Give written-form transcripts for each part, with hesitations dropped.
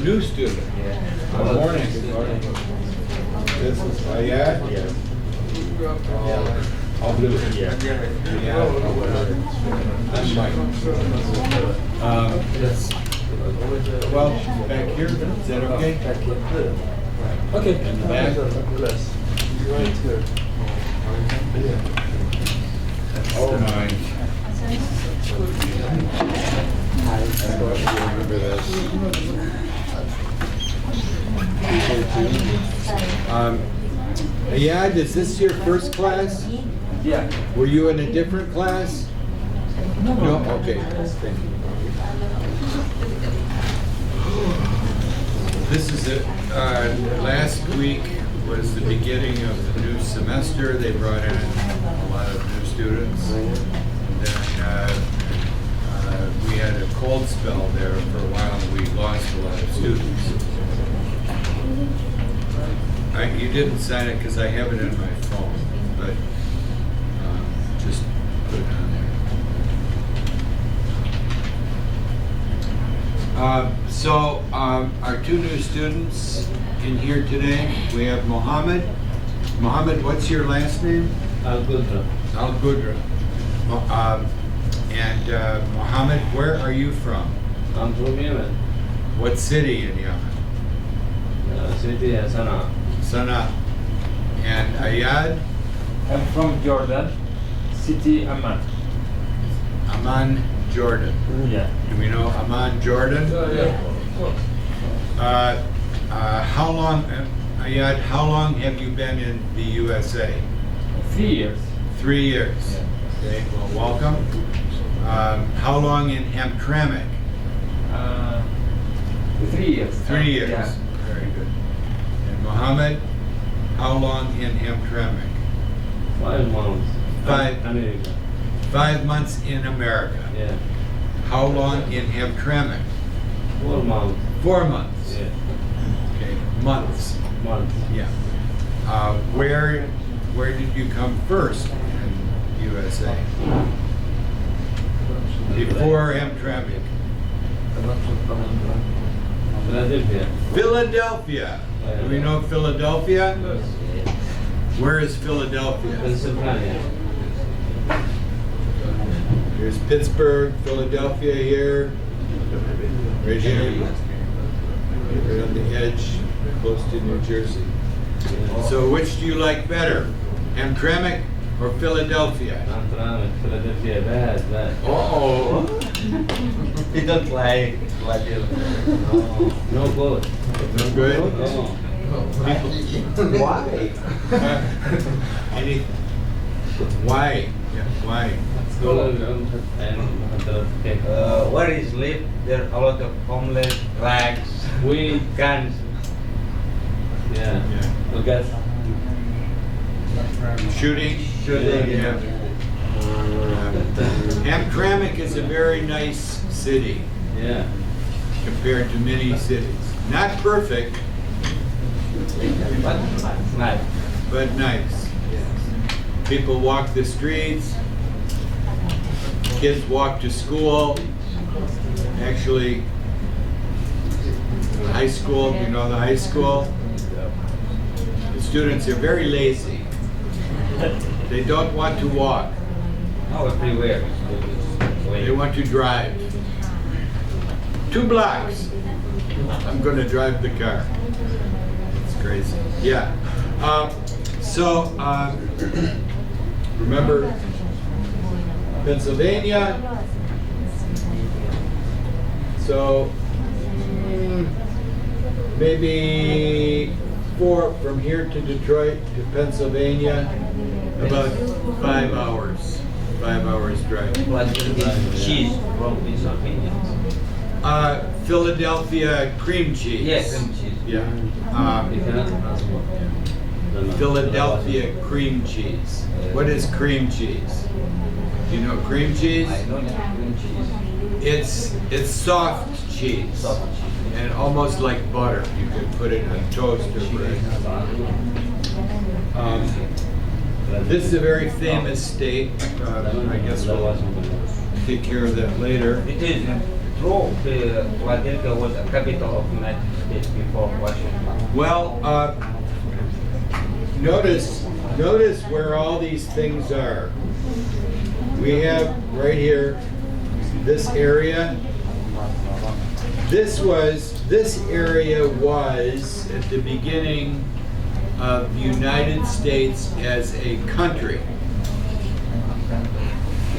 new student. Good morning. Good morning. This is Ayad? Yes. All blue. Yeah. I'm Mike. Well, back here, is that okay? Okay. In the back? Right here. Oh my. I don't know if you remember this. Ayad, is this your first class? Yeah. Were you in a different class? No? Okay. Thank you. This is it. Last week was the beginning of the new semester. They brought in a lot of new students. And then we had a cold spell there for a while and we lost a lot of students. You didn't sign it because I have it in my phone, but just put it on there. So our two new students in here today, we have Mohammed. Mohammed, what's your last name? Al-Qudra. Al-Qudra. And Mohammed, where are you from? I'm from Yemen. What city in Yemen? City Sana'a. Sana'a. And Ayad? I'm from Jordan. City Amman. Amman, Jordan. Yeah. Do we know Amman, Jordan? Yeah. How long, Ayad, how long have you been in the USA? 3 years. 3 years. Yeah. Okay, well, welcome. How long in Hamtramck? 3 years. 3 years. Yeah. Very good. And Mohammed, how long in Hamtramck? 5 months. America. 5 months in America. Yeah. How long in Hamtramck? 4 months. 4 months. Yeah. Okay, months. Months. Yeah. Where did you come first in USA? Before Hamtramck. Philadelphia. Philadelphia. Do we know Philadelphia? Where is Philadelphia? Pennsylvania. Here's Pittsburgh, Philadelphia here. Right here. Right on the edge, close to New Jersey. So which do you like better? Hamtramck or Philadelphia? Hamtramck, Philadelphia, bad. Uh-oh. We don't like No good. No good? No. Why? Why? Yeah, why? Where is live? There are a lot of homeless, rags, We guns. yeah. Yeah. We got Shooting? Yeah. Hamtramck is a very nice city yeah. compared to many cities. Not perfect, But nice. but nice. People walk the streets, kids walk to school. Actually, high school, you know the high school? The students are very lazy. They don't want to walk. Now everywhere. They want to drive. 2 blocks. I'm going to drive the car. It's crazy. Yeah. Remember Pennsylvania? So maybe from here to Detroit to Pennsylvania, about 5 hours. 5 hours drive. What will be cheese from Pennsylvania? Philadelphia cream cheese. Yes, cream cheese. Yeah. You cannot transport. Philadelphia cream cheese. What is cream cheese? Do you know cream cheese? I know cream cheese. It's soft cheese. Soft cheese. And almost like butter. You can put it on toast or bread. This is a very famous steak. I guess we'll take care of that later. It is. true Philadelphia was a capital of United States before Washington? Well, notice where all these things are. We have right here this area. This area was at the beginning of the United States as a country.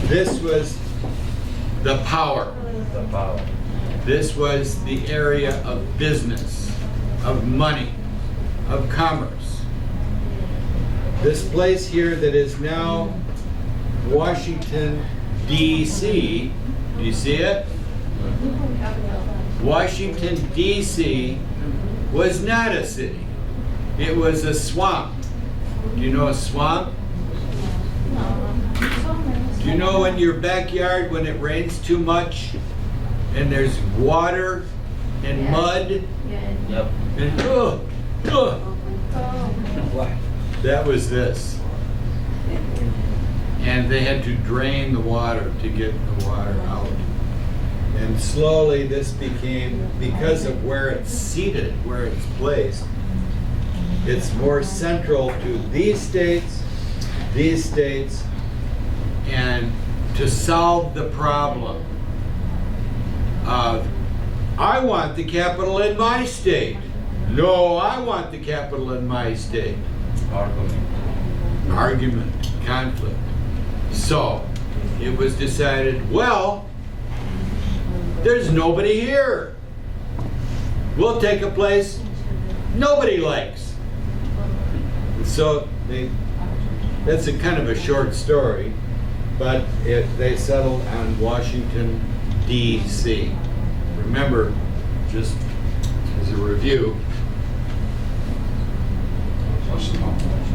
This was the power. The power. This was the area of business, of money, of commerce. This place here that is now Washington, D.C., do you see it? Washington, D.C. was not a city. It was a swamp. Do you know a swamp? Do you know in your backyard when it rains too much and there's water and mud? Yep. And that was this. And they had to drain the water to get the water out. And slowly this became, because of where it's seated, where it's placed, it's more central to these states, and to solve the problem of, I want the capital in my state. No, I want the capital in my state. Argument, conflict. So, it was decided, well, there's nobody here. We'll take a place nobody likes. So, that's a kind of a short story, but they settled on Washington, D.C. Remember, just as a review,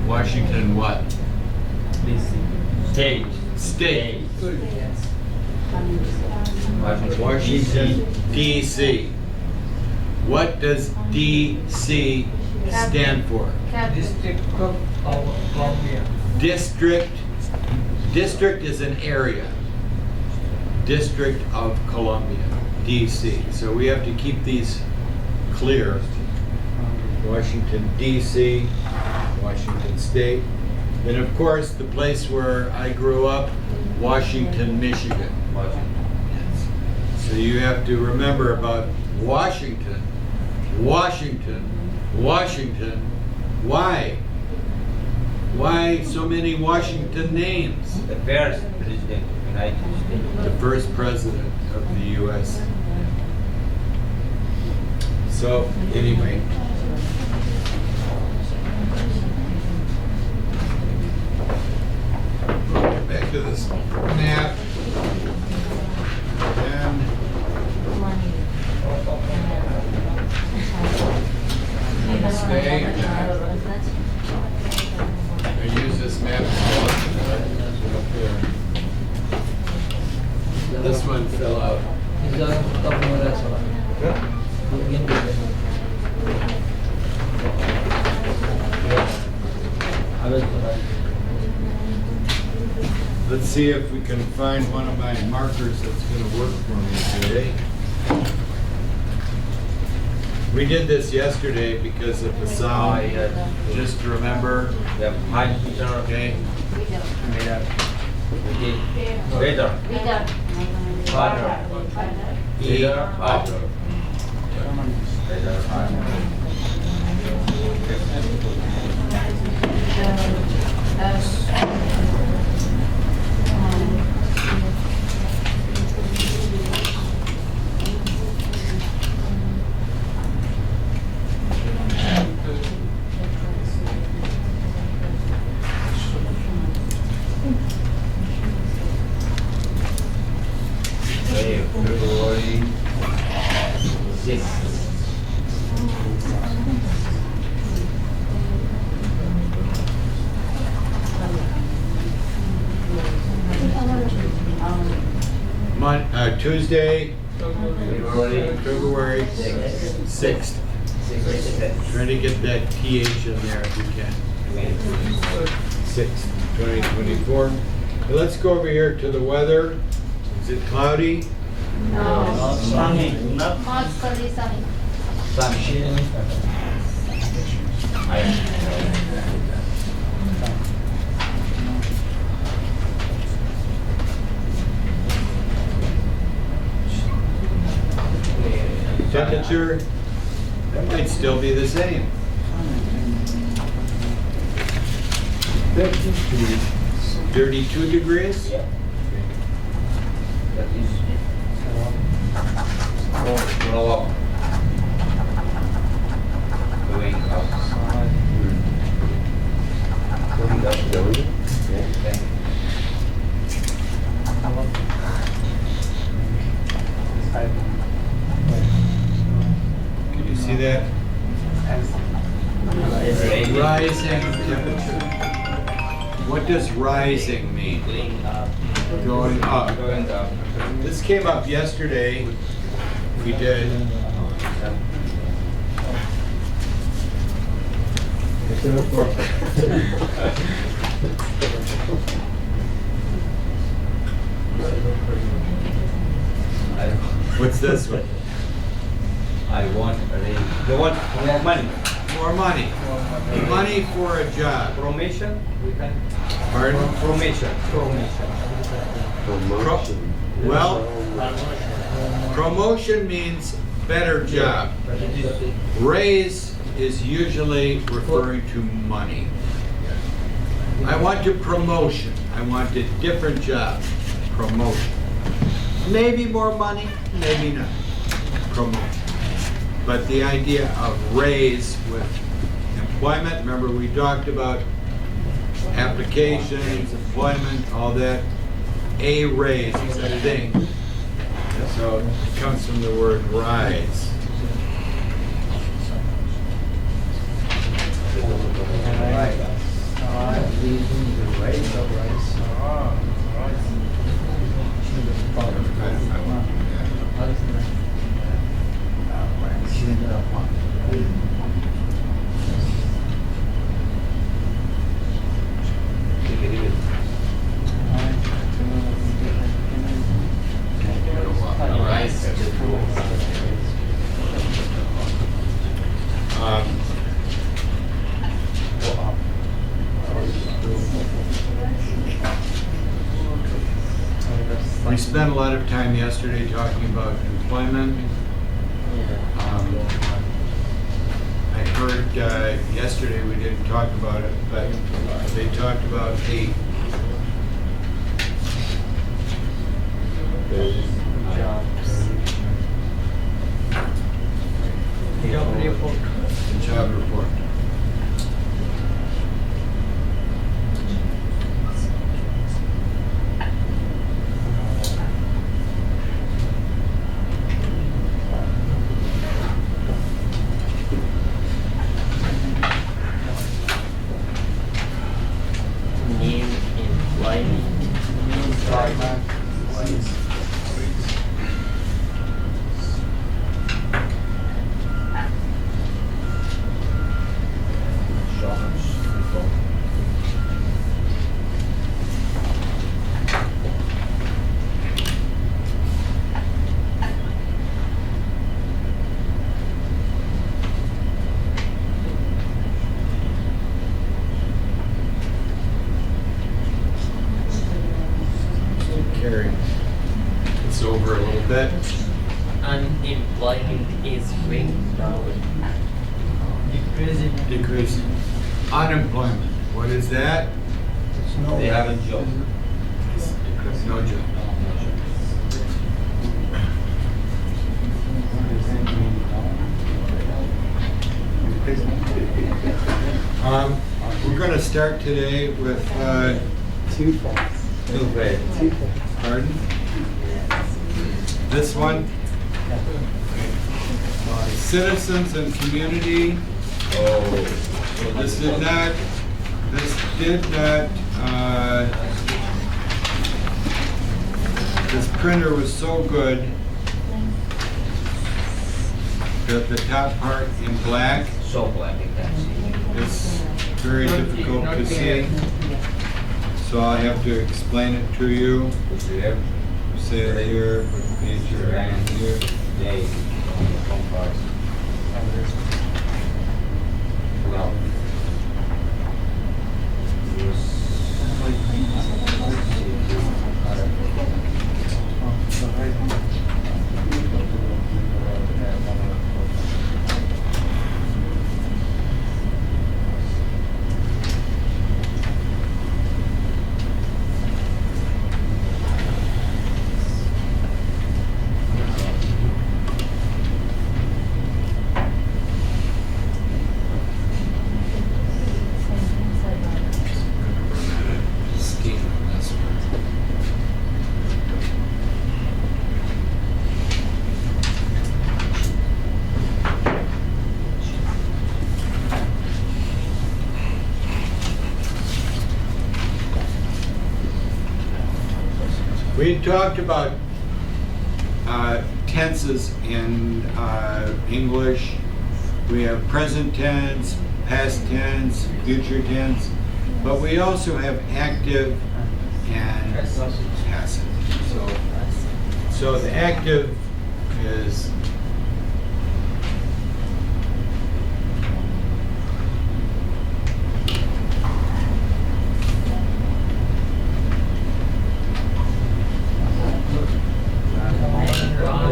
Washington what? State. State. Washington, D.C. What does D.C. stand for? District of Columbia. District is an area. District of Columbia, D.C. So we have to keep these clear. Washington, D.C., Washington State. And of course, the place where I grew up, Washington, Michigan. So you have to remember about Washington. Washington. Why? Why so many Washington names? The first president of the United States. The first president of the U.S. So, anyway. Back to this map. And stay. I use this map up there. This one fell out. Let's see if we can find one of my markers that's going to work for me today. We did this yesterday because of the sound. Just to remember. Yep. Hi, teacher. Okay. Weather. Father. E. Father. February 6th. Tuesday, February February 6th. Trying to get that TH in there if you can. 6th, 2024. Let's go over here to the weather. Is it cloudy? No. Sunny. Mostly sunny. Sunny. Temperature, that might still be the same. 32 degrees? Yeah. That is blow up. Going outside. Going up the room. Thank you. Can you see that? Rising temperature. What does rising mean? Going up. Going up. Going up. This came up yesterday. We did. What's this one? I want a raise. You want more money? More money. Money for a job. Promotion? We can. Pardon? Promotion. Well, promotion means better job. But it is Raise is usually referring to money. I want a promotion. I want a different job. Promotion. Maybe more money, maybe not. Promotion. But the idea of raise with employment, remember we talked about applications, employment, all that. A raise is a thing. So it comes from the word rise. We spent a lot of time yesterday talking about employment. I heard yesterday, we didn't talk about it, but they talked about the Job report. job report. New employment. Carry. It's over a little bit. Unemployment is going down. Decreasing. Unemployment. What is that? they have a job. No job. We're going to start today with, Too bad. pardon? This one, citizens and community. Oh. So this did not, this printer was so good that the top part in black So black you can see. is very difficult to see. So I have to explain it to you. You have say it here, major and here. Day. Compass. Now. Escape on this one. We talked about tenses in English. We have present tense, past tense, future tense, but we also have active and passive. So the active is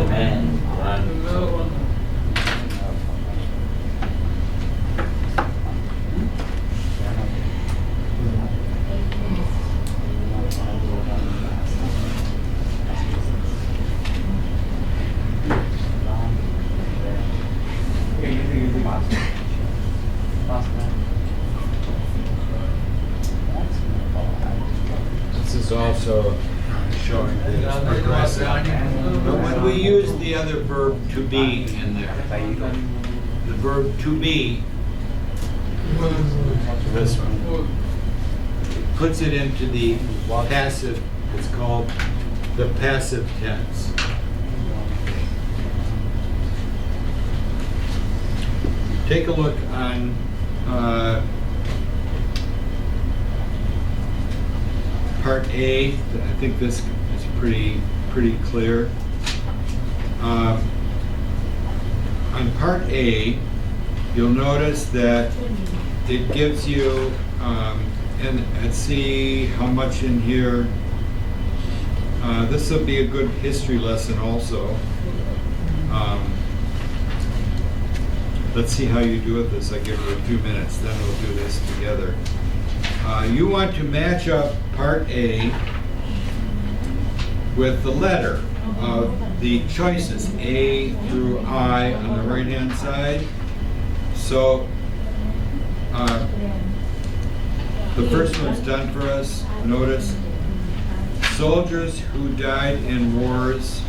Man, run. This is also showing that it's progressive. But when we use the other verb to be in there, the verb to be, this one, it puts it into the passive, it's called the passive tense. Take a look on Part A. I think this is pretty clear. On Part A, you'll notice that it gives you, and let's see how much in here. This will be a good history lesson also. Let's see how you do with this. I give you a few minutes, then we'll do this together. You want to match up Part A with the letter of the choices, A through I on the right-hand side. So the first one's done for us. Notice, soldiers who died in wars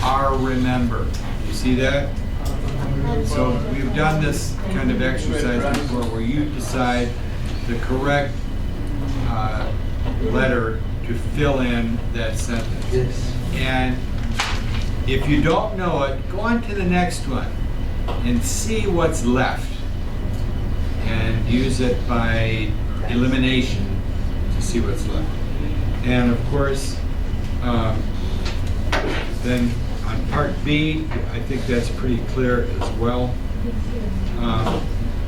are remembered. You see that? So we've done this kind of exercise before where you decide the correct letter to fill in that sentence. And if you don't know it, go on to the next one and see what's left and use it by elimination to see what's left. And of course, then on Part B, I think that's pretty clear as well.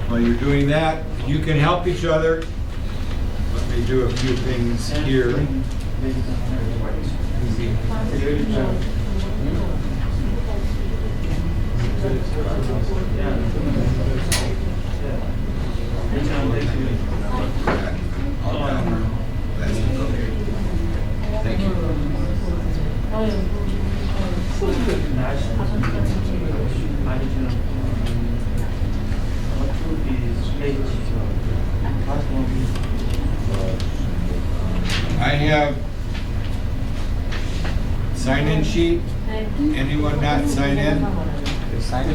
While you're doing that, you can help each other. Let me do a few things here. Thank you. I have sign-in sheet. Anyone not sign in? Did you sign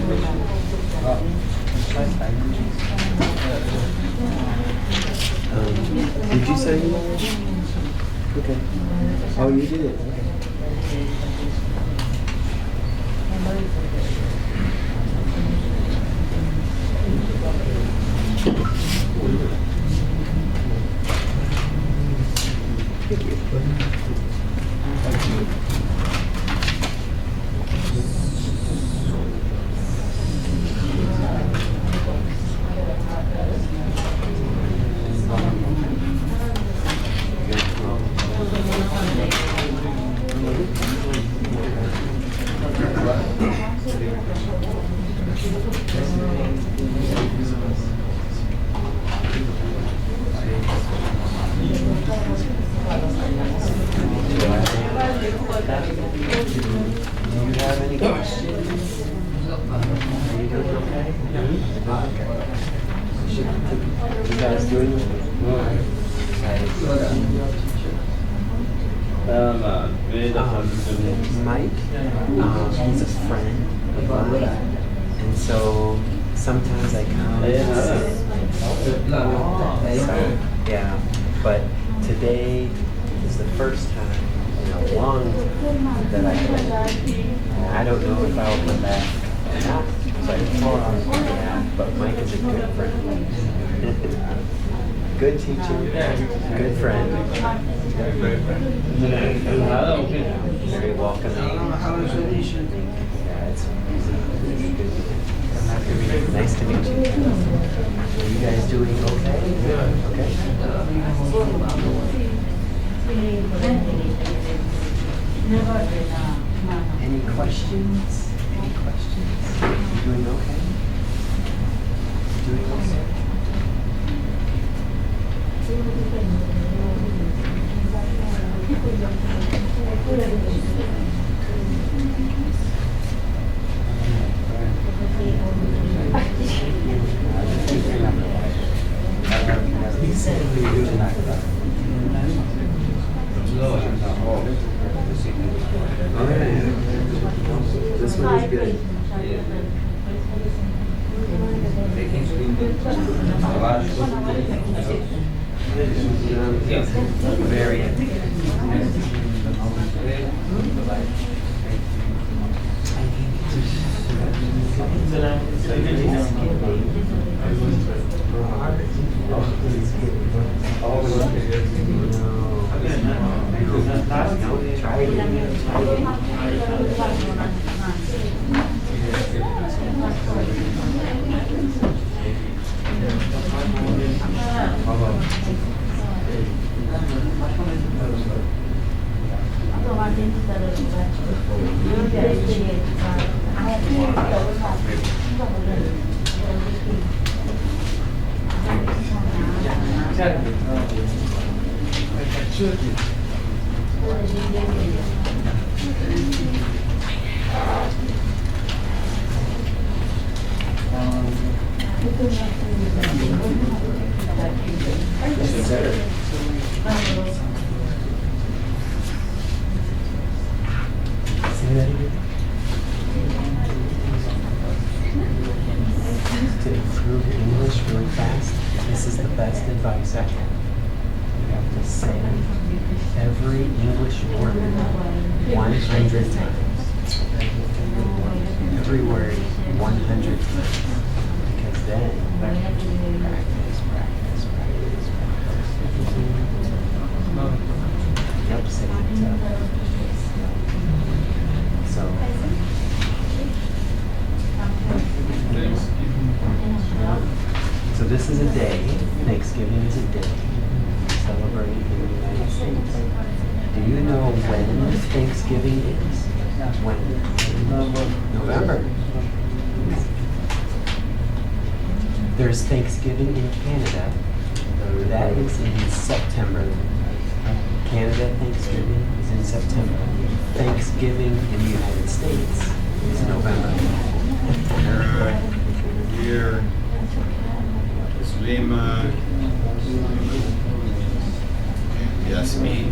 in already? Okay. Oh, you did? Okay. Do you have any questions? Are you doing okay? Okay. You guys doing okay? Mike, he's a friend of mine, and so sometimes I come and sit. So, yeah, but today is the first time in a long time that I can. I don't know if I'll come back or not, but yeah, but Mike is a good friend. Good teacher, good friend. Very welcoming. Yeah, it's good. Nice to meet you. Are you guys doing okay? Okay. Any questions? Any questions? You doing okay? Doing okay? This one is good. Very to improve your English really fast, this is the best advice I have. You have to say every English word 100 times. Every word 100 times. Because then, practice. Yep, say it. So this is a day, Thanksgiving is a day celebrated in the United States. Do you know when Thanksgiving is? When? November. There's Thanksgiving in Canada. That is in September. Canada Thanksgiving is in September. Thanksgiving in the United States is November. Year is Lima. Yasmin.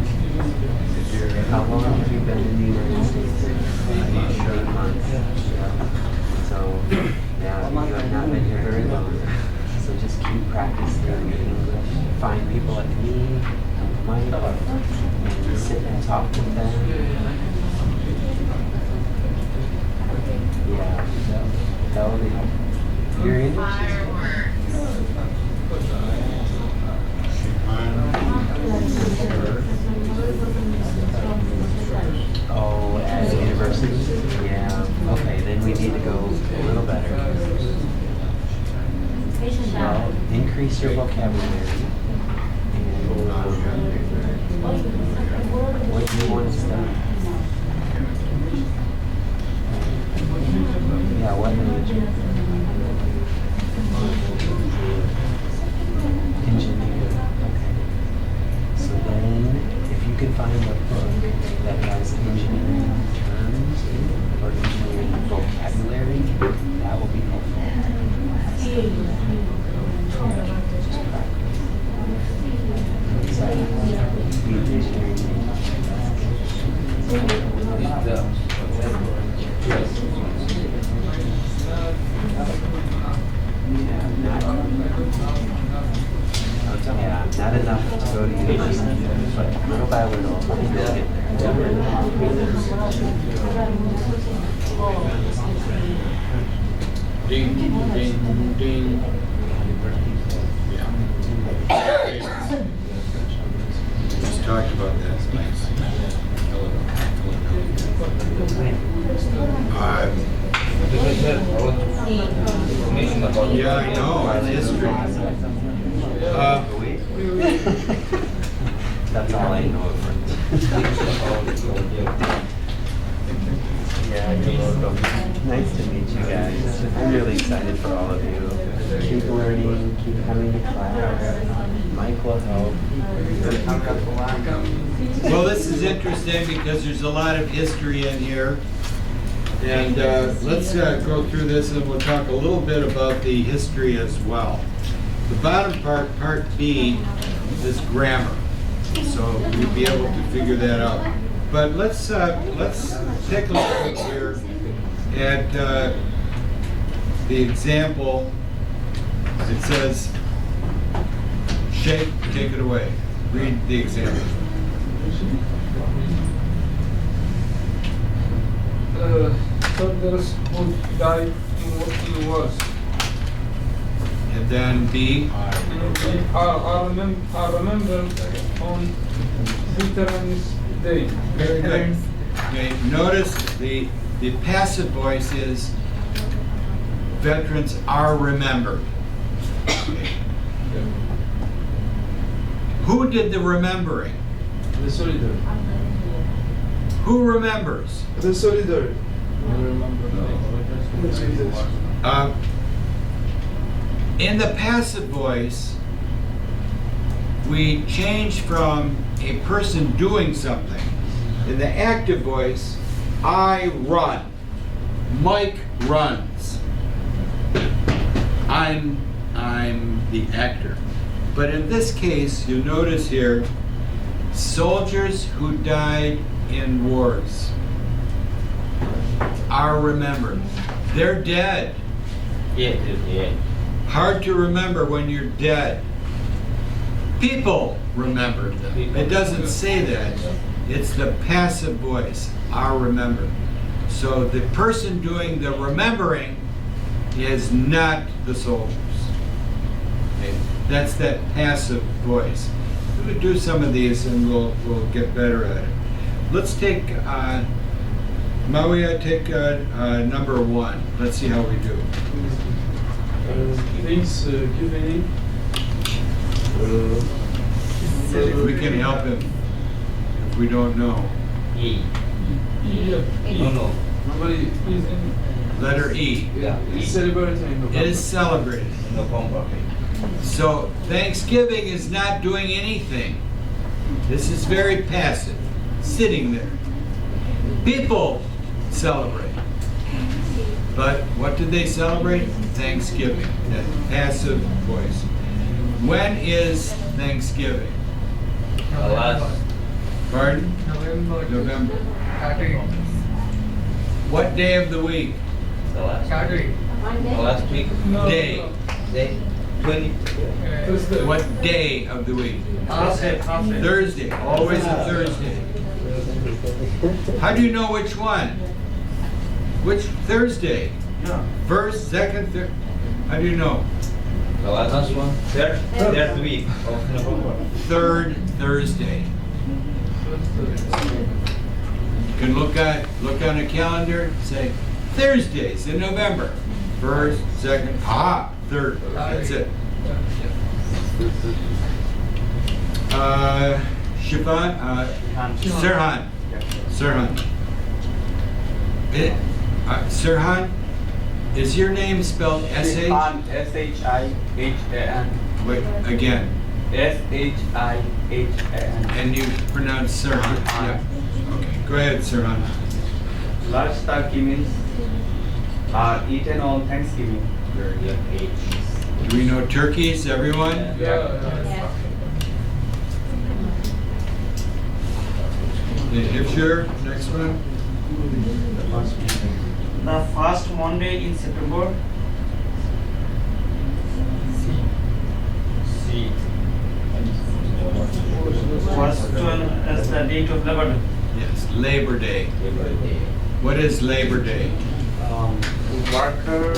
How long have you been in the United States? 8 months. So, yeah, you have not been here very long. So just keep practicing English. Find people like me, Mike, and sit and talk with them. Yeah, that will be helpful. Your English is good. your vocabulary. And what do you want to study? Yeah, what major? Engineering. Okay. So then, if you can find a book that has engineering terms or engineering vocabulary, that will be helpful. Just practice. Be engineering. Yeah, not enough to go to university, but little by little, you'll get there. Ding, ding, ding. Yeah. Just talked about that. Information about Yeah, I know, it's history. That's all I know of it. Yeah, you're welcome. Nice to meet you guys. I'm really excited for all of you. Keep learning, keep coming to class. Mike will help. Well, this is interesting because there's a lot of history in here. And let's go through this and we'll talk a little bit about the history as well. The bottom part, part B, is grammar. So you'll be able to figure that out. But let's take a look here at the example. It says, shake, take it away. Read the example. Soldiers who died in wars. And then B. Are remembered on Veterans Day. Very good. Okay, notice the passive voice is veterans are remembered. Okay. Who did the remembering? The soldier. Who remembers? The soldier. In the passive voice, we change from a person doing something. In the active voice, I run. Mike runs. I'm the actor. But in this case, you notice here, soldiers who died in wars are remembered. They're dead. Yeah. Hard to remember when you're dead. People remember them. It doesn't say that. It's the passive voice, are remembered. So the person doing the remembering is not the soldiers. Okay? That's that passive voice. We'll do some of these and we'll get better at it. Let's take, Maria, take number 1. Let's see how we do. Thanks giving. We can help him if we don't know. E. Yeah. No. Nobody is in. Letter E. Yeah. Is celebrating November. It is celebrated. November. So Thanksgiving is not doing anything. This is very passive, sitting there. People celebrate. But what did they celebrate? Thanksgiving, that passive voice. When is Thanksgiving? Last. Pardon? November. November. Saturday. What day of the week? The last. Saturday. The last week. Day. Day. 20. Thursday. What day of the week? Half day. Thursday, always a Thursday. How do you know which one? Which Thursday? First, second, third? How do you know? The last one. Third week of November. Third Thursday. You can look on a calendar, say Thursdays in November. First, second, third. That's it. Shifan, Sirhan. Sirhan. Sirhan, is your name spelled S-H? S-H-I-H-A-N. Wait, again. S-H-I-H-A-N. And you pronounce Sirhan? Yeah. Okay, go ahead, Sirhan. Large turkey means are eaten on Thanksgiving. Very young age. Do we know turkeys, everyone? Yeah. Sure, next one. The first Monday in September. C. First one is the date of Labor Day. Yes, Labor Day. What is Labor Day? Worker.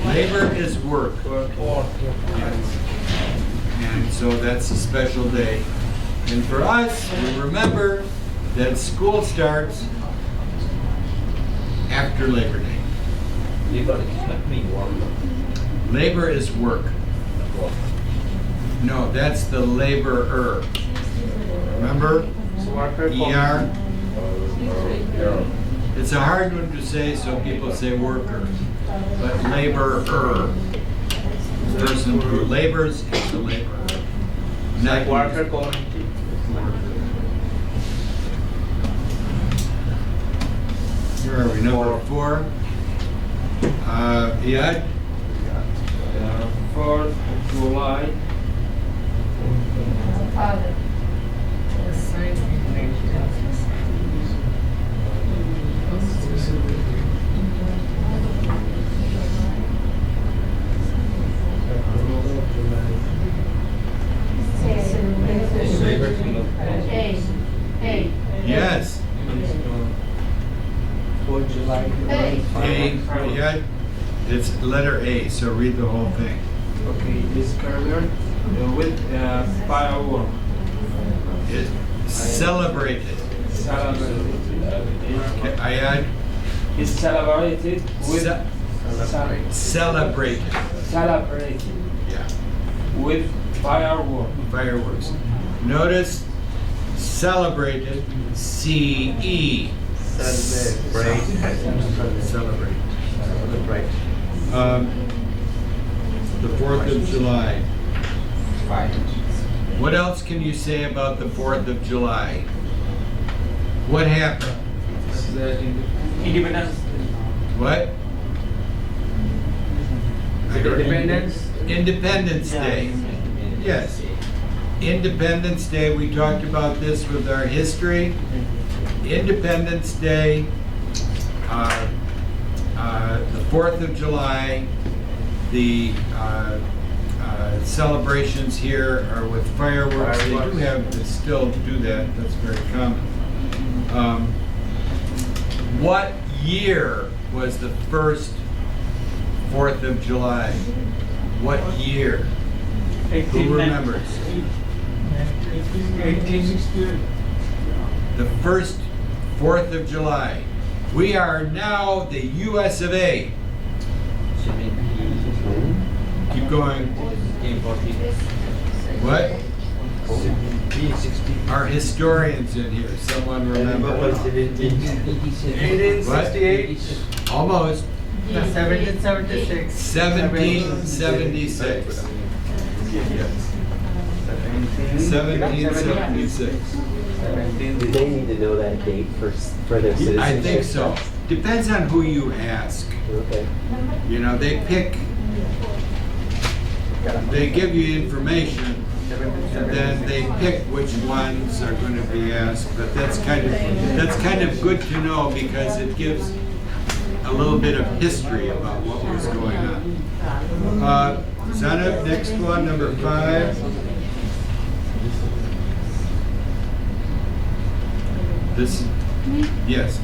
Labor is work. Yes. And so that's a special day. And for us, we remember that school starts after Labor Day. Labor is work. No, that's the laborer. Remember? Worker. ER? It's a hard one to say, so people say worker. But laborer. The person who labors is the laborer. Not Worker community. Where are we? Number 4. Iyad? 4th of July. Father. Hey. Yes. 4th July. A. Iyad? It's letter A, so read the whole thing. Okay, is celebrated with firework. It's celebrated. Celebrated. Okay, Iyad? Is celebrated with Celebrated. celebrated Yeah. with firework. Fireworks. Notice celebrated. C-E. Celebrate. The 4th of July. What else can you say about the 4th of July? What happened? Independence. What? Independence. Independence Day. Yes. Independence Day, we talked about this with our history. Independence Day, the 4th of July, the celebrations here are with fireworks. They do they still do that. That's very common. What year was the first 4th of July? What year? Who remembers? 1868. The first 4th of July. We are now the US of A. Keep going. What? Our historians in here. Someone remember? 1868. Almost. 1776. 1776. Yes. 1776. Do they need to know that date for their citizenship? I think so. Depends on who you ask. Okay. You know, they give you information, and then they pick which ones are going to be asked. But that's kind of good to know because it gives a little bit of history about what was going on. Zainab, next one, number 5. This, yes.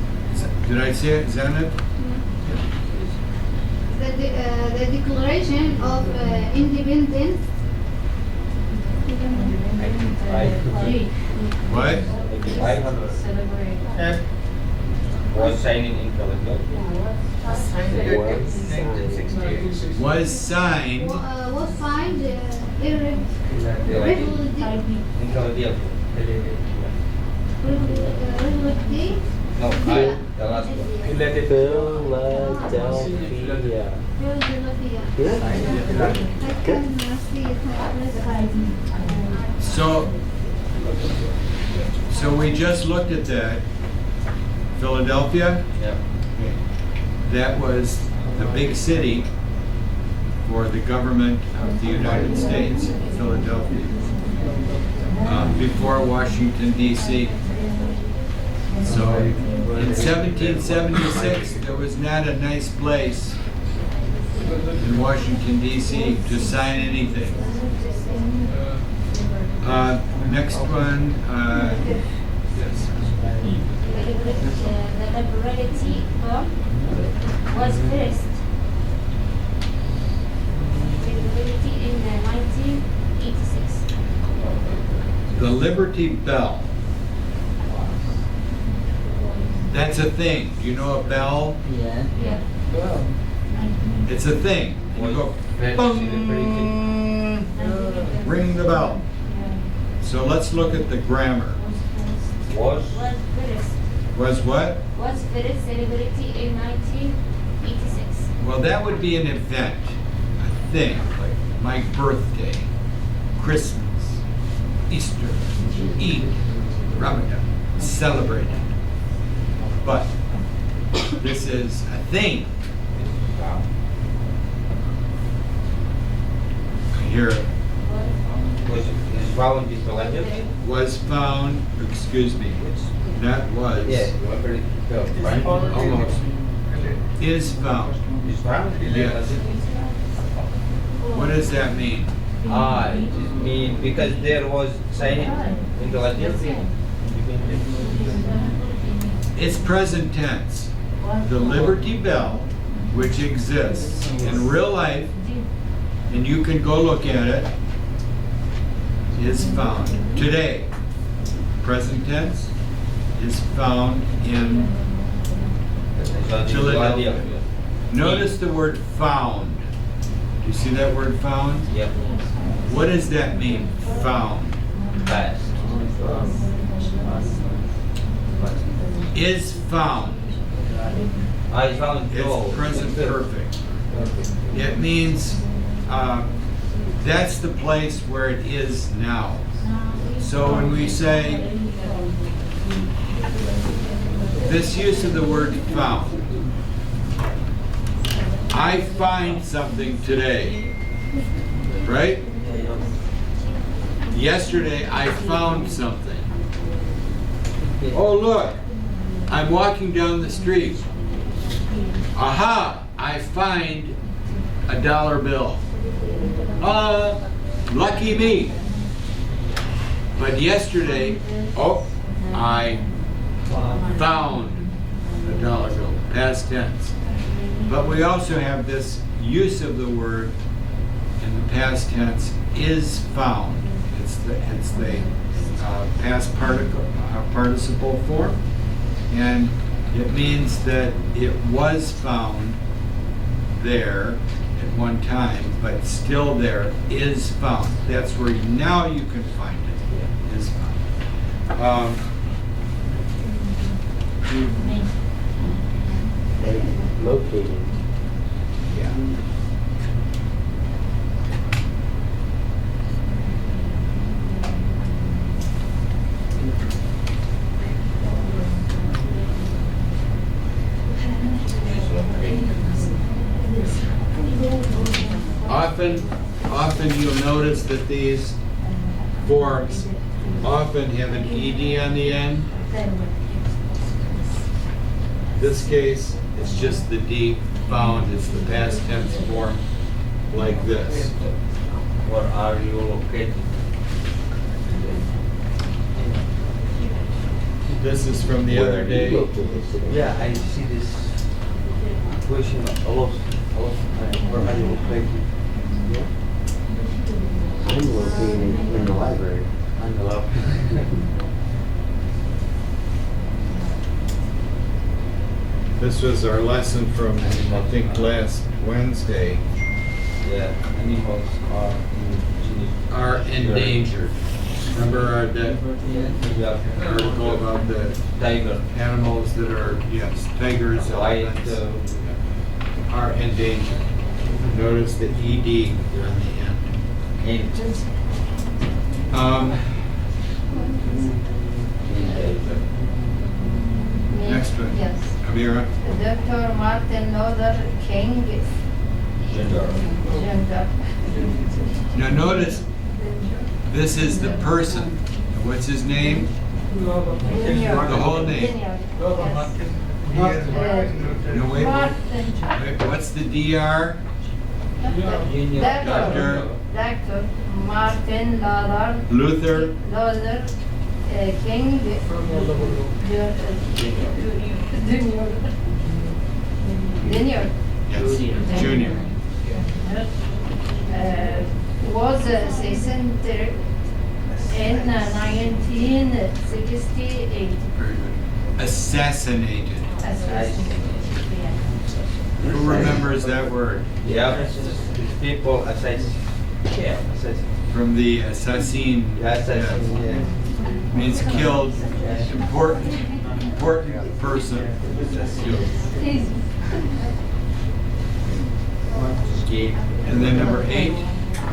Did I say it, Zainab? The Declaration of Independence. What? Was signing in Philadelphia. Was signed Was signed irregularity In Philadelphia. No, I. The last one. Philadelphia. Philadelphia. I can see it. So we just looked at that. Philadelphia, Yeah. that was the big city for the government of the United States, Philadelphia, before Washington, D.C. So in 1776, there was not a nice place in Washington, D.C. to sign anything. Next one, yes. The liberty form was first liberty in 1986. The Liberty Bell. That's a thing. Do you know a bell? Yeah. Yeah. It's a thing. You go, bung, ring the bell. So let's look at the grammar. Was. Was first Was what? was first celebrity in 1986. Well, that would be an event, a thing, like my birthday, Christmas, Easter, Eid, Ramadan, celebrated. But this is a thing. Wow. Here, Was found in Philadelphia? was found, excuse me, not was, Yeah. Liberty Bell. Right? almost, is found. Is found? Yes. What does that mean? It means because there was signing in Philadelphia. It's present tense. The Liberty Bell, which exists in real life, and you can go look at it, is found today. Present tense is found in Philadelphia. Notice the word found. Do you see that word found? Yep. What does that mean, found? Past. Is found. I found It's present perfect. It means that's the place where it is now. So when we say this use of the word found, I find something today, right? Yesterday I found something. Oh look, I'm walking down the street. Aha, I find a dollar bill. Lucky me. But yesterday, I found a dollar bill, past tense. But we also have this use of the word in the past tense, is found. It's the past participle form, and it means that it was found there at one time, but still there, is found. That's where now you can find it, is found. Located. Yeah. Often you'll notice that these forms often have an ED on the end. This case, it's just the D, found. It's the past tense form like this. Where are you located? This is from the other day. Yeah, I see this question a lot of time. Where are you located? I'm located in the library. I'm the lab. This was our lesson from, I think, last Wednesday. Yeah, animals are indigenous are endangered. Remember that Yeah. article about the Tiger. animals that are, yes, tigers, White. elephants, are endangered. Notice the ED there on the end. Next one. Yes. Amira. Dr. Martin Luther King Jr. Now notice, this is the person. What's his name? The whole name. No, wait, what's the DR? Dr. Martin Luther. King Jr. Yes, Junior. Was assassinated in 1968. Very good. Assassinated. Who remembers that word? Yeah. People assassin. Yeah. Assassin. From the assassin. Assassin. Yes. Yeah. Means killed. Important person. Okay. And then number 8.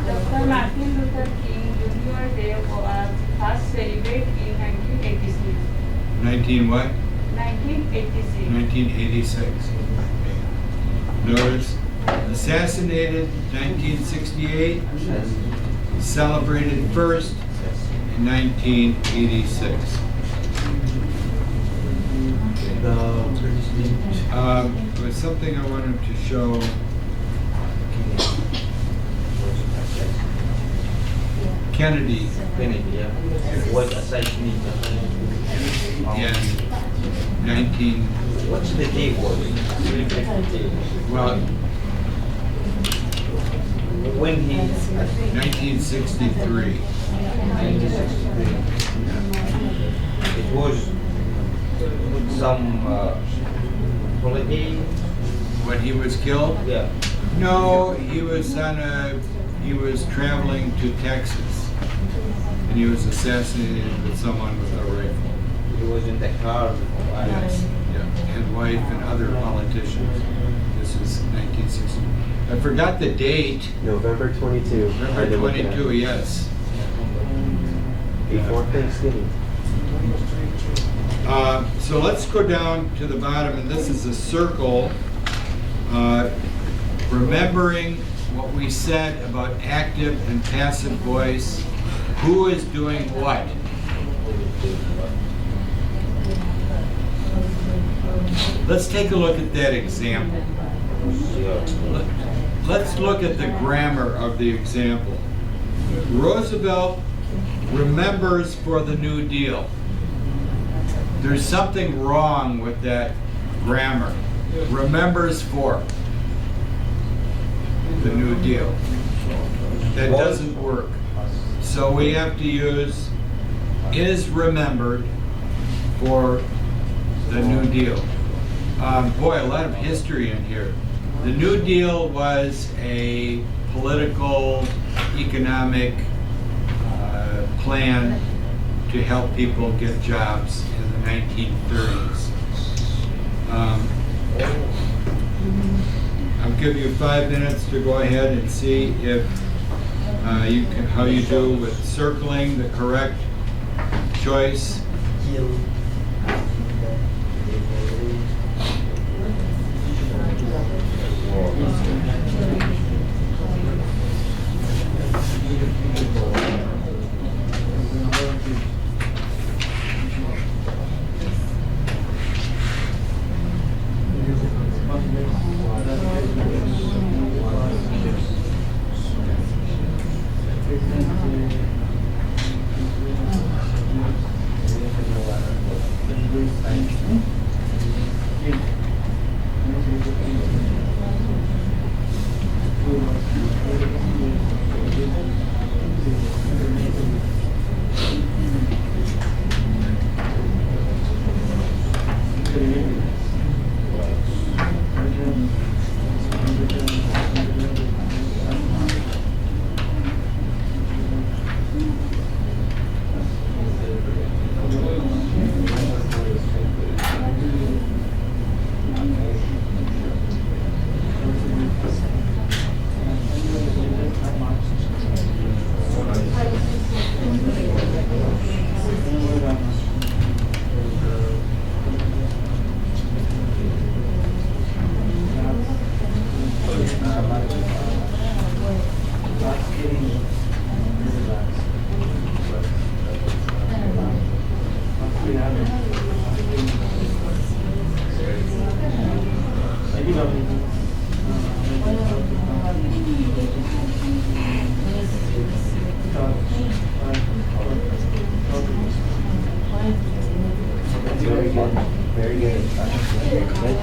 Dr. Martin Luther King Jr. Day was first celebrated in 1986. 19 what? 1986. 1986. Notice, assassinated 1968, celebrated first in 1986. There was something I wanted to show. Kennedy Kennedy, yeah. Was assassinated. in 19. What's the date was? Well, When he 1963. 1963. It was some holiday. When he was killed? Yeah. No, he was traveling to Texas, and he was assassinated with someone with a rifle. He was in the car. Yes, yeah, and wife and other politicians. This is 1960. I forgot the date. November 22. I had November to look it 22. up. Yes. Before Thanksgiving. So let's go down to the bottom, and this is a circle. Remembering what we said about active and passive voice. Who is doing what? Let's take a look at that example. Let's look at the grammar of the example. Roosevelt remembers for the New Deal. There's something wrong with that grammar. Remembers for the New Deal. That doesn't work. So we have to use is remembered for the New Deal. Boy, a lot of history in here. The New Deal was a political, economic plan to help people get jobs in the 1930s. I'll give you 5 minutes to go ahead and see if how you do with circling the correct choice. good. Very good. Good.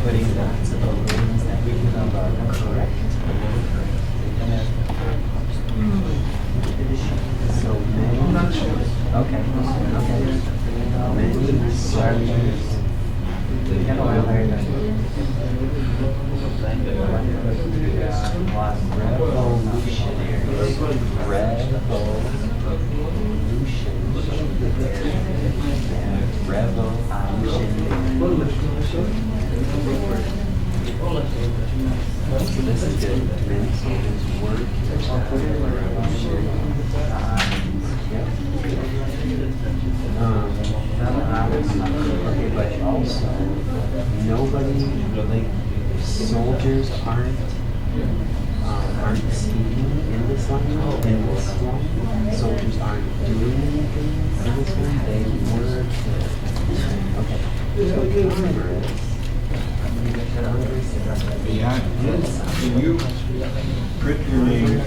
Putting lots of balloons that we can correct. So many. Okay. Many sorries. So this is good. Many soldiers work. Okay, but also nobody, like soldiers aren't speaking in this language. In this one, soldiers aren't doing anything in this one. They work. Okay. So Yeah. Can you print your name?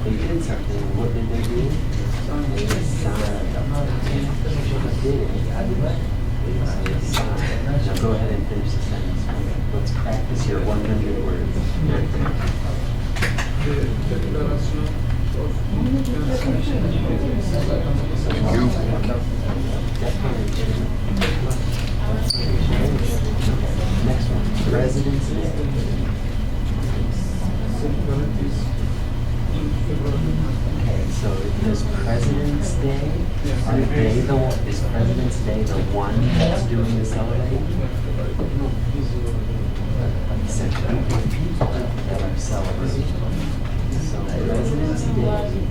they did something. What did they do? They signed. Now go ahead and finish the sentence. Let's practice your 100 words. Next one. President's Day. Okay, so does President's Day, are they the one, is President's Day the one that's doing the celebrating? He said people that are celebrating. So President's Day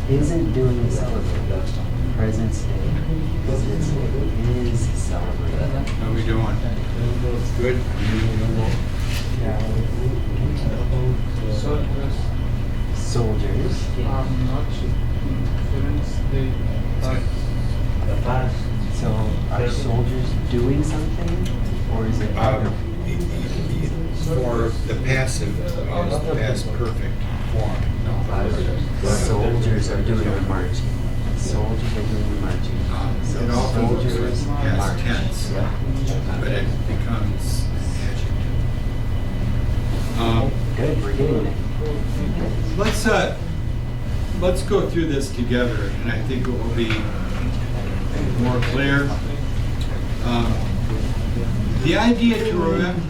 isn't doing the celebrating. President's Day is celebrating. How are we doing? Good? Soldiers. So are soldiers doing something, or is it For the passive, is the past perfect form. soldiers are doing the marching? Soldiers are doing the marching. So It often looks soldiers like past march. tense, but it becomes adjective. Good, we're getting it. Let's go through this together, and I think it will be more clear. The idea to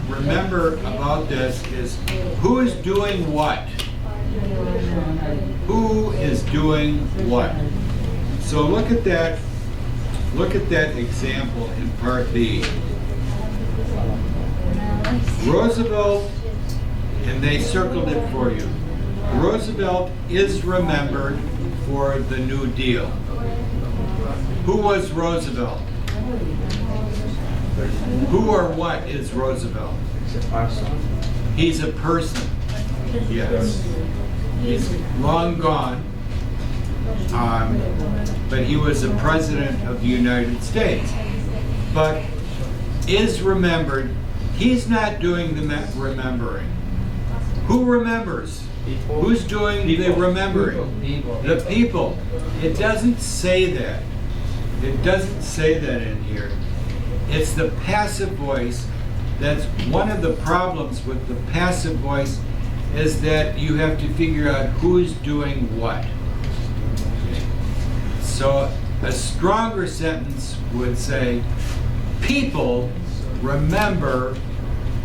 remember about this is who is doing what? Who is doing what? So look at that example in part B. Roosevelt, and they circled it for you. Roosevelt is remembered for the New Deal. Who was Roosevelt? Who or what is Roosevelt? He's a person. Yes. He's long gone. But he was the president of the United States. But is remembered, he's not doing the remembering. Who remembers? Who's doing the remembering? The people. It doesn't say that. It doesn't say that in here. It's the passive voice. That's one of the problems with the passive voice, is that you have to figure out who's doing what. So a stronger sentence would say, people remember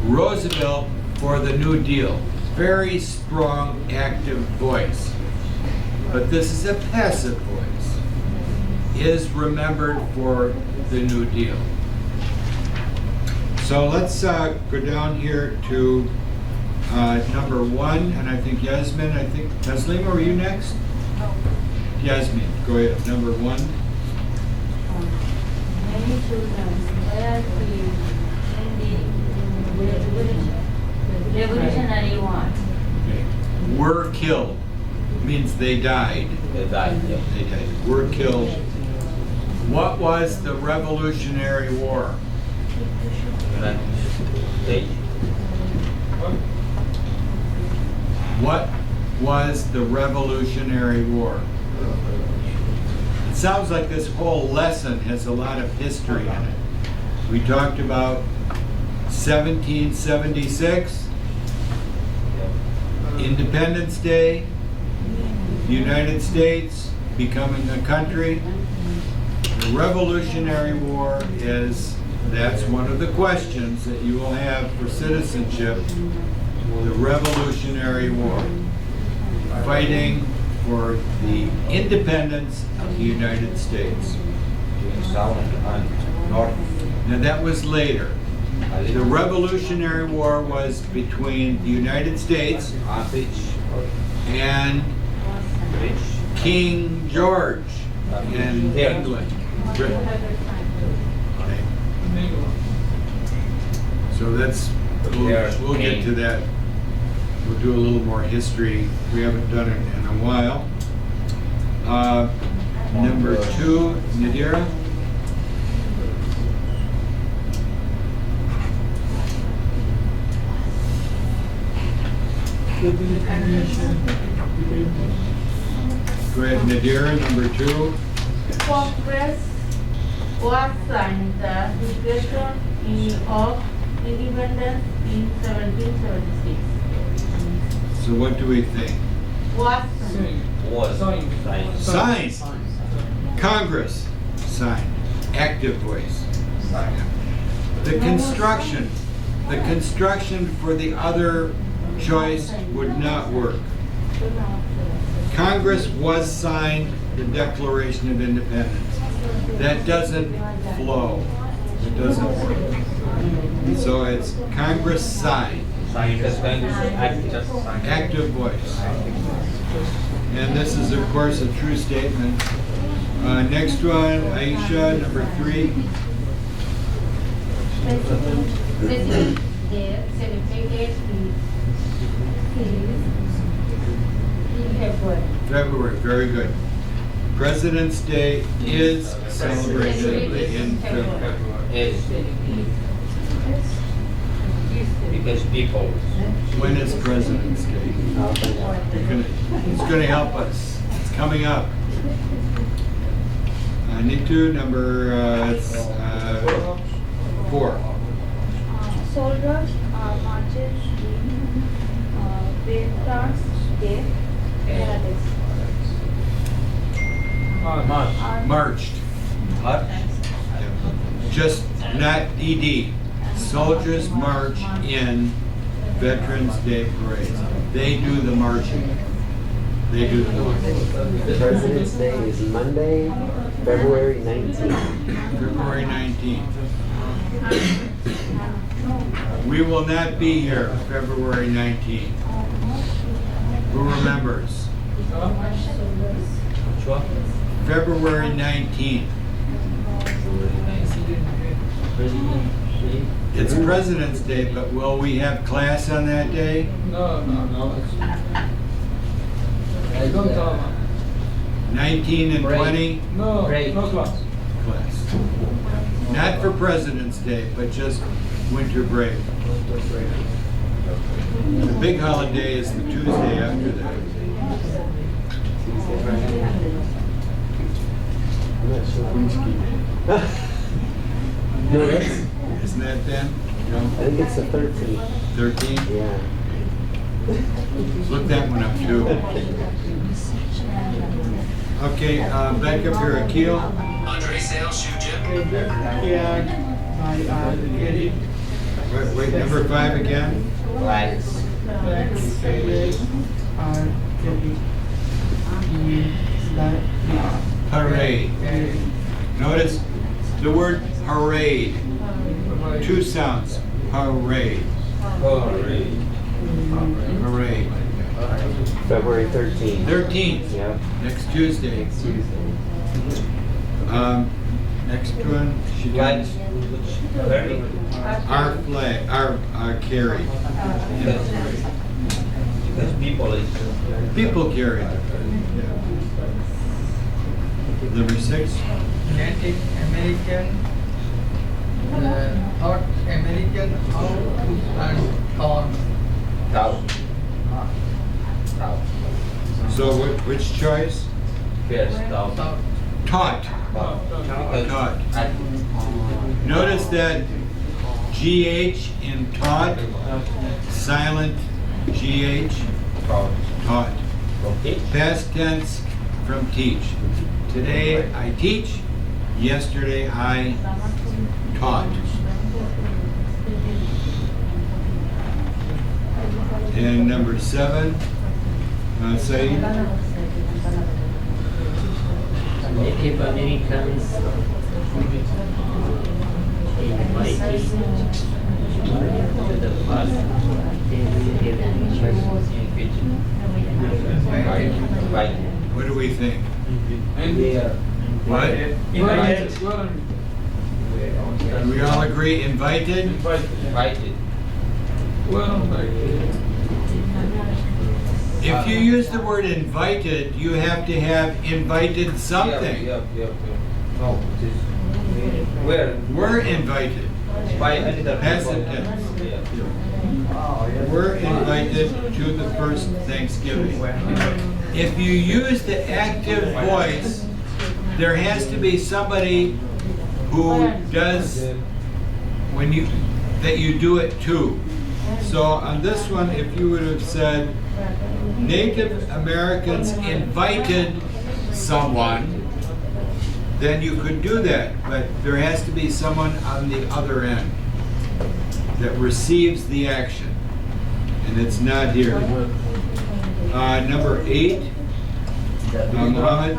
Roosevelt for the New Deal. Very strong, active voice. But this is a passive voice. Is remembered for the New Deal. So let's go down here to number 1, and I think Yasmin, Taslima, were you next? Yasmin, go ahead, number 1. Many children were killed in the Revolutionary War. Okay. Were killed means they died. They died, yeah. They died. Were killed. What was the Revolutionary War? United States. What was the Revolutionary War? It sounds like this whole lesson has a lot of history in it. We talked about 1776, Independence Day, the United States becoming a country. The Revolutionary War that's one of the questions that you will have for citizenship. The Revolutionary War. Fighting for the independence of the United States. South and North. Now that was later. The Revolutionary War was between the United States and King George in England, Britain. Okay. So we'll get to that. We'll do a little more history. We haven't done it in a while. Number 2, Nadira. Go ahead, Nadira, number 2. Congress was signed the Declaration of Independence in 1776. So what do we think? Was Signed. Congress signed. Active voice. The construction for the other choice would not work. Congress was signed the Declaration of Independence. That doesn't flow. It doesn't work. So it's Congress signed. Active voice. And this is, of course, a true statement. Next one, Aisha, number 3. President Day celebrated in February. February, very good. President's Day is celebrated in February. Because people. When is President's Day? It's going to help us. It's coming up. Nitu, number 4. soldiers marches in Veterans Day parades. Marched. Just not ED. Soldiers march in Veterans Day parades. They do the marching. They do the marching. President's Day is Monday, February 19th. February 19th. We will not be here February 19th. Who remembers? February 19th. It's President's Day, but will we have class on that day? No. I don't know. 19 and 20? No class. Class. Not for President's Day, but just winter break. The big holiday is the Tuesday after that. I'm not sure which key. No, that's, Isn't that then? I think it's the 13th. 13? Yeah. Look that one up too. Okay, back up here, Akil. Andre Sales Shoe Gym. Yeah. carried. Wait, number 5 again? Flags. Flags are carried in the Parade. Notice the word parade. 2 sounds. Parade. Parade. Parade. February 13th. 13th. Yeah. Next Tuesday. Next Tuesday. Next one. She Flags. did Very. our flag. Our carry. Because people is. People carry. Number 6. Native American, North American, and corn. Cow. Cow. So which choice? Yes, cow. Taught. Cow. Taught. And Notice that GH in taught, silent GH, cow. taught. Okay. Past tense from teach. Today I teach, yesterday I taught. And number 7, say Native Americans invited to the first Right. what do we think? What? Invited. Do we all agree invited? Invited. If you use the word invited, you have to have invited something. Yep. No, it is. Where? We're invited. By another Past people. tense. Yeah. We're invited to the first Thanksgiving. If you use the active voice, there has to be somebody who does that you do it to. So on this one, if you would have said Native Americans invited someone, then you could do that. But there has to be someone on the other end that receives the action. And it's not here. Number 8, Muhammad.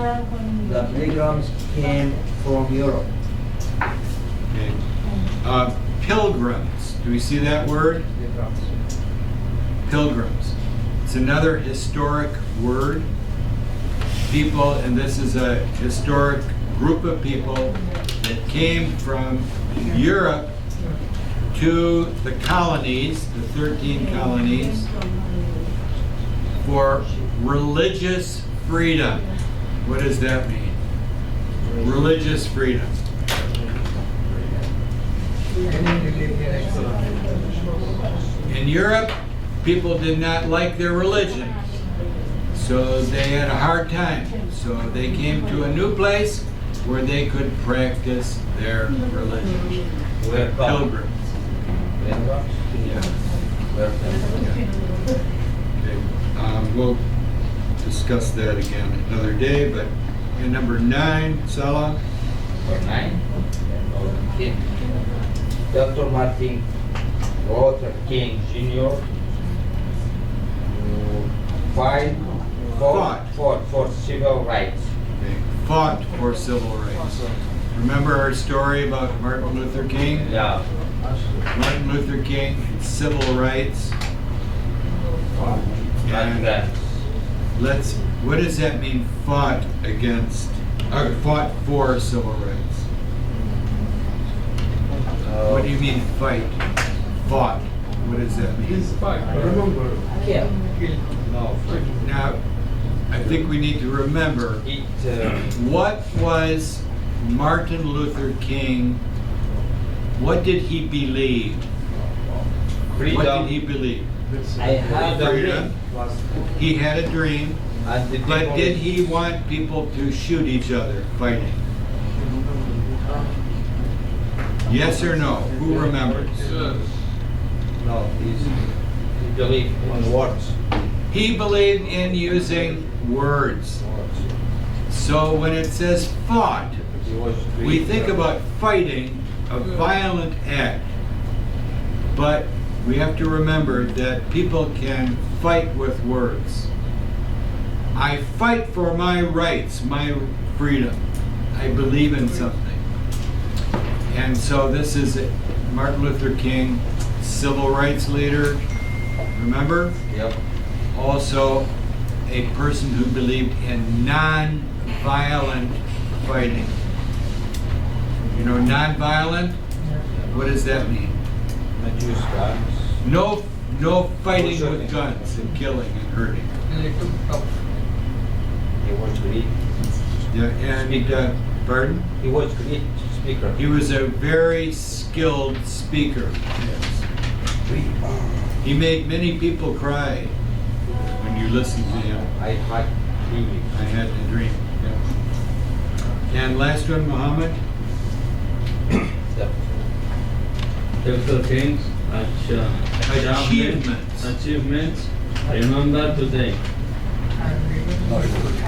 The pilgrims came from Europe. Okay. Pilgrims. Do we see that word? Pilgrims. It's another historic word. People, and this is a historic group of people that came from Europe to the colonies, the 13 colonies, for religious freedom. What does that mean? Religious freedom. In Europe, people did not like their religion, so they had a hard time. So they came to a new place where they could practice their religion. Where Pilgrims. Yeah. Okay. We'll discuss that again another day, but in number 9, Salah. Or 9. Okay. Dr. Martin Luther King Jr. fought for civil rights. Fought for civil rights. Remember our story about Martin Luther King? Yeah. Martin Luther King and civil rights. And what does that mean, fought against, or fought for civil rights? What do you mean fight? Fought. What does that mean? Yeah. No. Now, I think we need to remember, what was Martin Luther King, what did he believe? Freedom. What did he believe? I have Freedom. He had a dream, And the but people- did he want people to shoot each other fighting? Yes or no? Who remembers? No, he believed in words. He believed in using words. So when it says fought, He was we think about fighting, a violent act. But we have to remember that people can fight with words. I fight for my rights, my freedom. I believe in something. And so this is Martin Luther King, civil rights leader, remember? Yep. Also a person who believed in non-violent fighting. You know, non-violent, what does that mean? Not use guns. No fighting with guns and killing and hurting. He was great. Yeah, and pardon? He was great speaker. He was a very skilled speaker. He made many people cry when you listen to him. I had dream. I had a dream. Yeah. And last one, Muhammad. Yep. Several things, Achievements. achievements, remember today.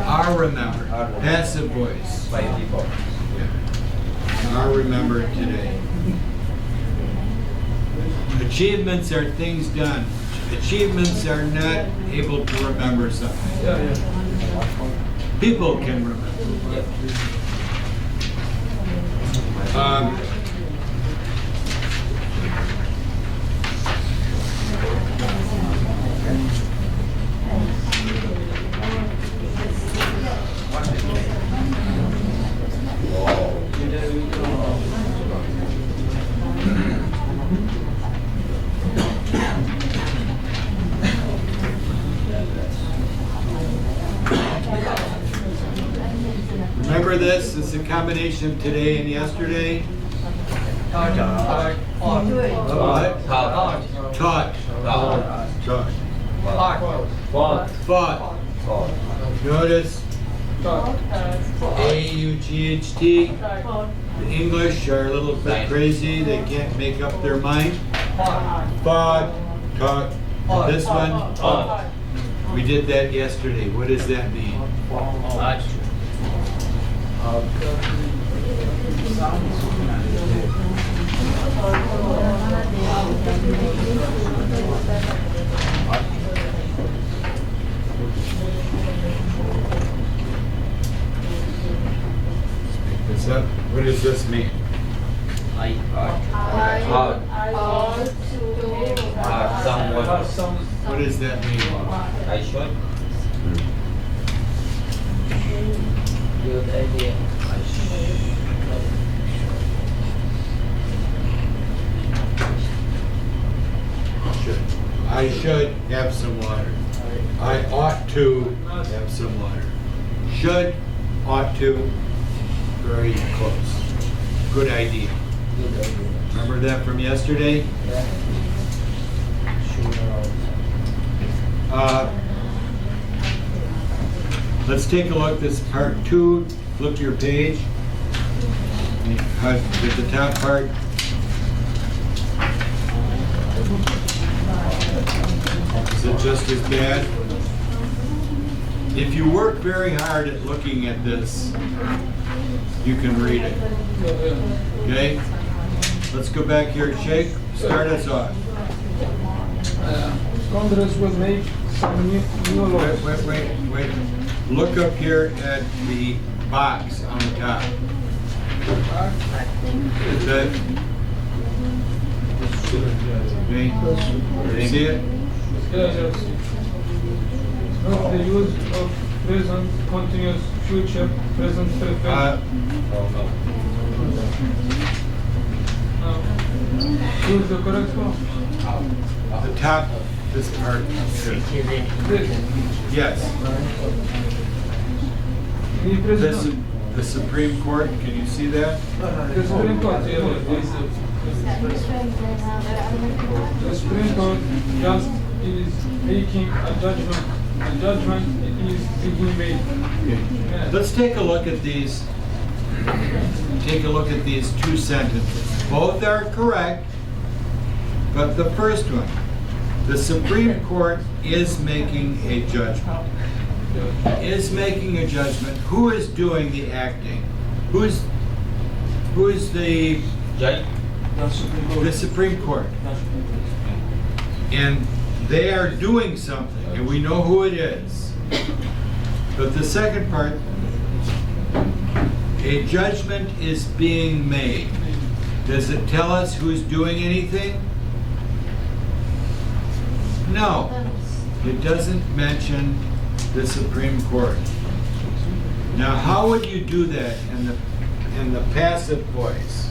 Are remembered. Passive voice. By people. Yeah. Are remembered today. Achievements are things done. Achievements are not able to remember something. People can remember. Remember this? It's a combination of today and yesterday. What? Taught. Taught. Fought. Notice A-U-G-H-T. The English are a little bit crazy. They can't make up their mind. Fought. Taught. This one. We did that yesterday. What does that mean? What's up? What does this mean? Someone. What does that mean? I should. Good idea. I should have some water. I ought to have some water. Should, ought to, very close. Good idea. Good idea. Remember that from yesterday? Let's take a look. This is part 2. Flip to your page. At the top part. Is it just as bad? If you work very hard at looking at this, you can read it. Okay? Let's go back here. Shake. Start us off. Congress will make some new laws. Wait. Look up here at the box on the top. Is that? Okay. See it? Yes. Not the use of present, continuous, future, present, perfect. Choose the correct one. The top, this part. Yes. Any This, president. the Supreme Court, can you see that? The Supreme Court, yes. The Supreme Court just is making a judgment. A judgment is to be made. Yeah. Let's take a look at these. Take a look at these 2 sentences. Both are correct, but the first one, the Supreme Court is making a judgment. Is making a judgment. Who is doing the acting? Who is the Judge? The Supreme Court. And they are doing something, and we know who it is. But the second part, a judgment is being made. Does it tell us who's doing anything? No. It doesn't mention the Supreme Court. Now, how would you do that in the passive voice?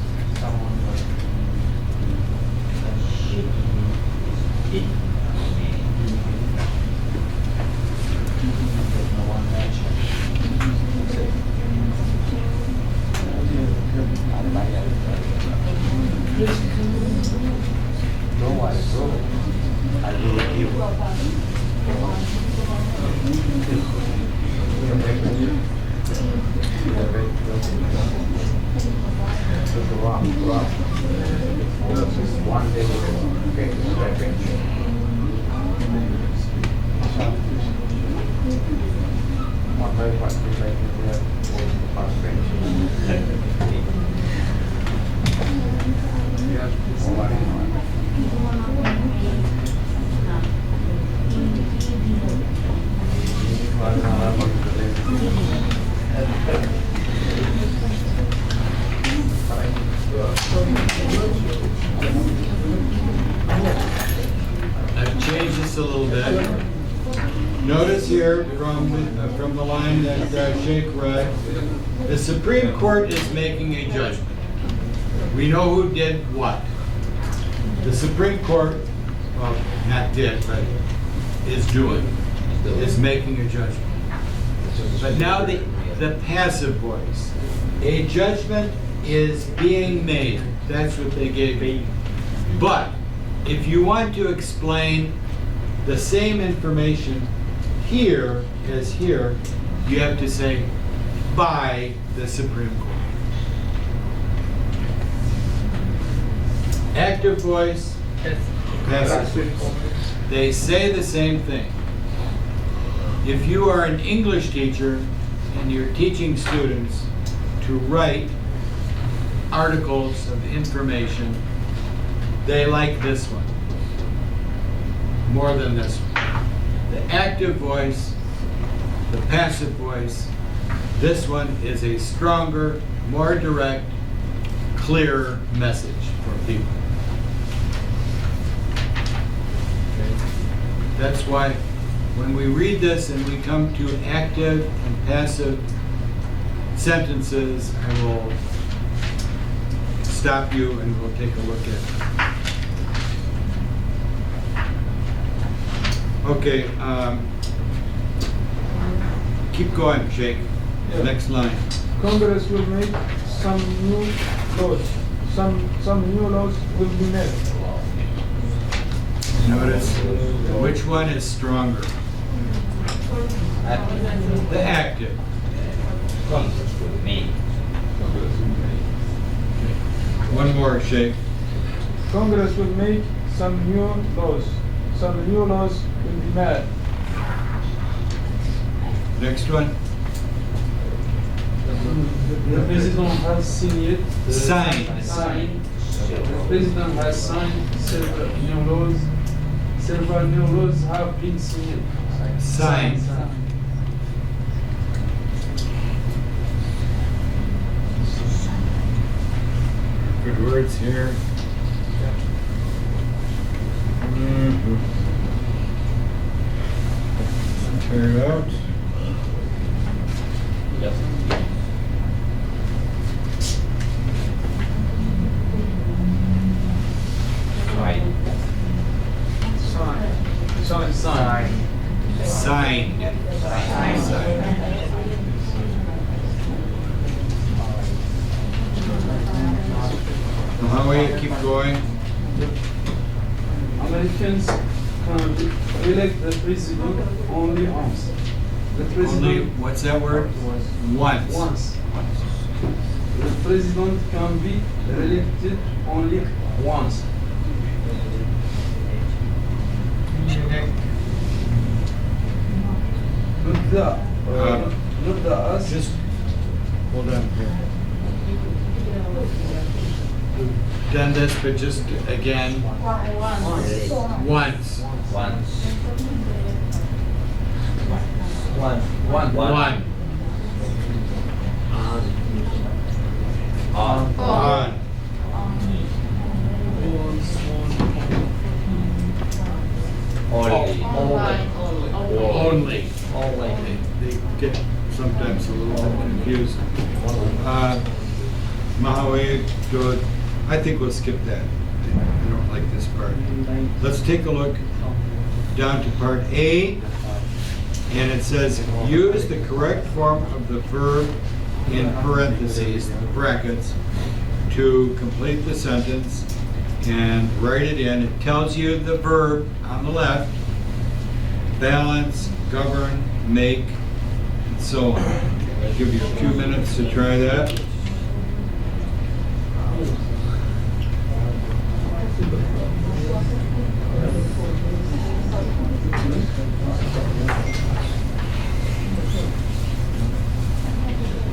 I've changed this a little bit. Notice here from the line that Sheikh read, the Supreme Court is making a judgment. We know who did what. The Supreme Court, well, not did, but is doing, is making a judgment. But now the passive voice. A judgment is being made. That's what they gave me. But if you want to explain the same information here as here, you have to say by the Supreme Court. Active voice, passive voice. They say the same thing. If you are an English teacher and you're teaching students to write articles of information, they like this one more than this one. The active voice, the passive voice, this one is a stronger, more direct, clearer message for people. Okay. That's why when we read this and we come to active and passive sentences, I will stop you and we'll take a look at it. Okay, keep going, Sheikh. Yeah. Next line. Congress will make some new laws. Some new laws will be made. Notice which one is stronger? The active. One more, Sheikh. Congress will make some new laws. Some new laws will be made. Next one. The president has signed. Sign. The president has signed several new laws. Several new laws have been signed. Sign. Good words here. Tear it out. Signed. How will you keep going? Americans can elect the president only once. The president Only, what's that word? Once. once. The president can be elected only once. Not the us. Just hold on here. done this, but just again, once. One. On. Only. They get sometimes a little bit confused. Mahawe, good. I think we'll skip that. I don't like this part. Let's take a look down to part A, and it says, use the correct form of the verb in parentheses, brackets, to complete the sentence and write it in. It tells you the verb on the left, balance, govern, make, and so on. I'll give you a few minutes to try that.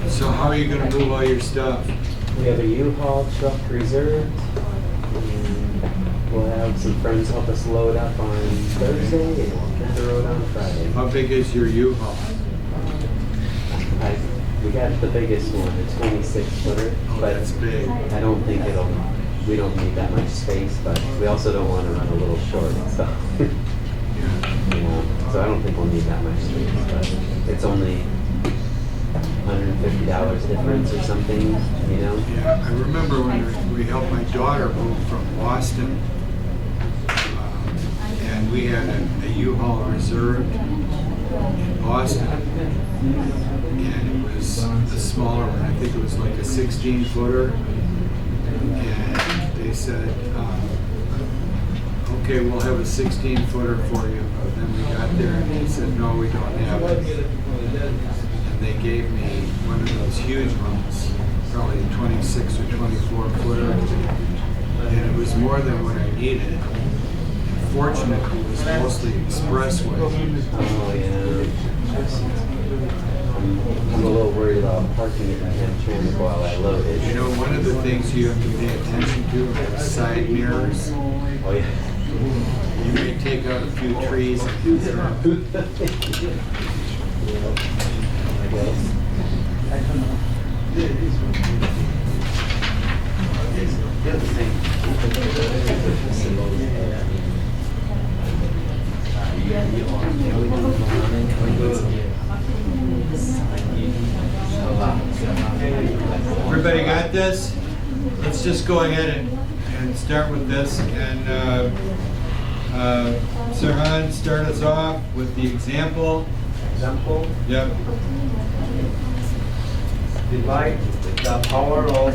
So how are you going to move all your stuff? We have a U-Haul truck reserved. And we'll have some friends help us load up on Thursday and hit the road on Friday. How big is your U-Haul? We got the biggest one, a 26-footer, Oh, but that's big. I don't think we don't need that much space, but we also don't want to run a little short, so. So I don't think we'll need that much space, but it's only $150 difference or something, you know? Yeah, I remember when we helped my daughter move from Boston, and we had a U-Haul reserved in Boston, and it was a smaller one. I think it was like a 16-footer, and they said, okay, we'll have a 16-footer for you. But then we got there and they said, no, we don't have it. And they gave me one of those huge ones, probably a 26 or 24-footer, and it was more than what I needed. Fortunately, it was mostly expressway. Oh, yeah. I'm a little worried about parking it in Hamtramck while I load it. You know, one of the things you have to pay attention to are side mirrors. Oh, yeah. You may take out a few trees. Everybody got this? Let's just go ahead and start with this. And Sirhan, start us off with the example. Example, Yep. divide the power of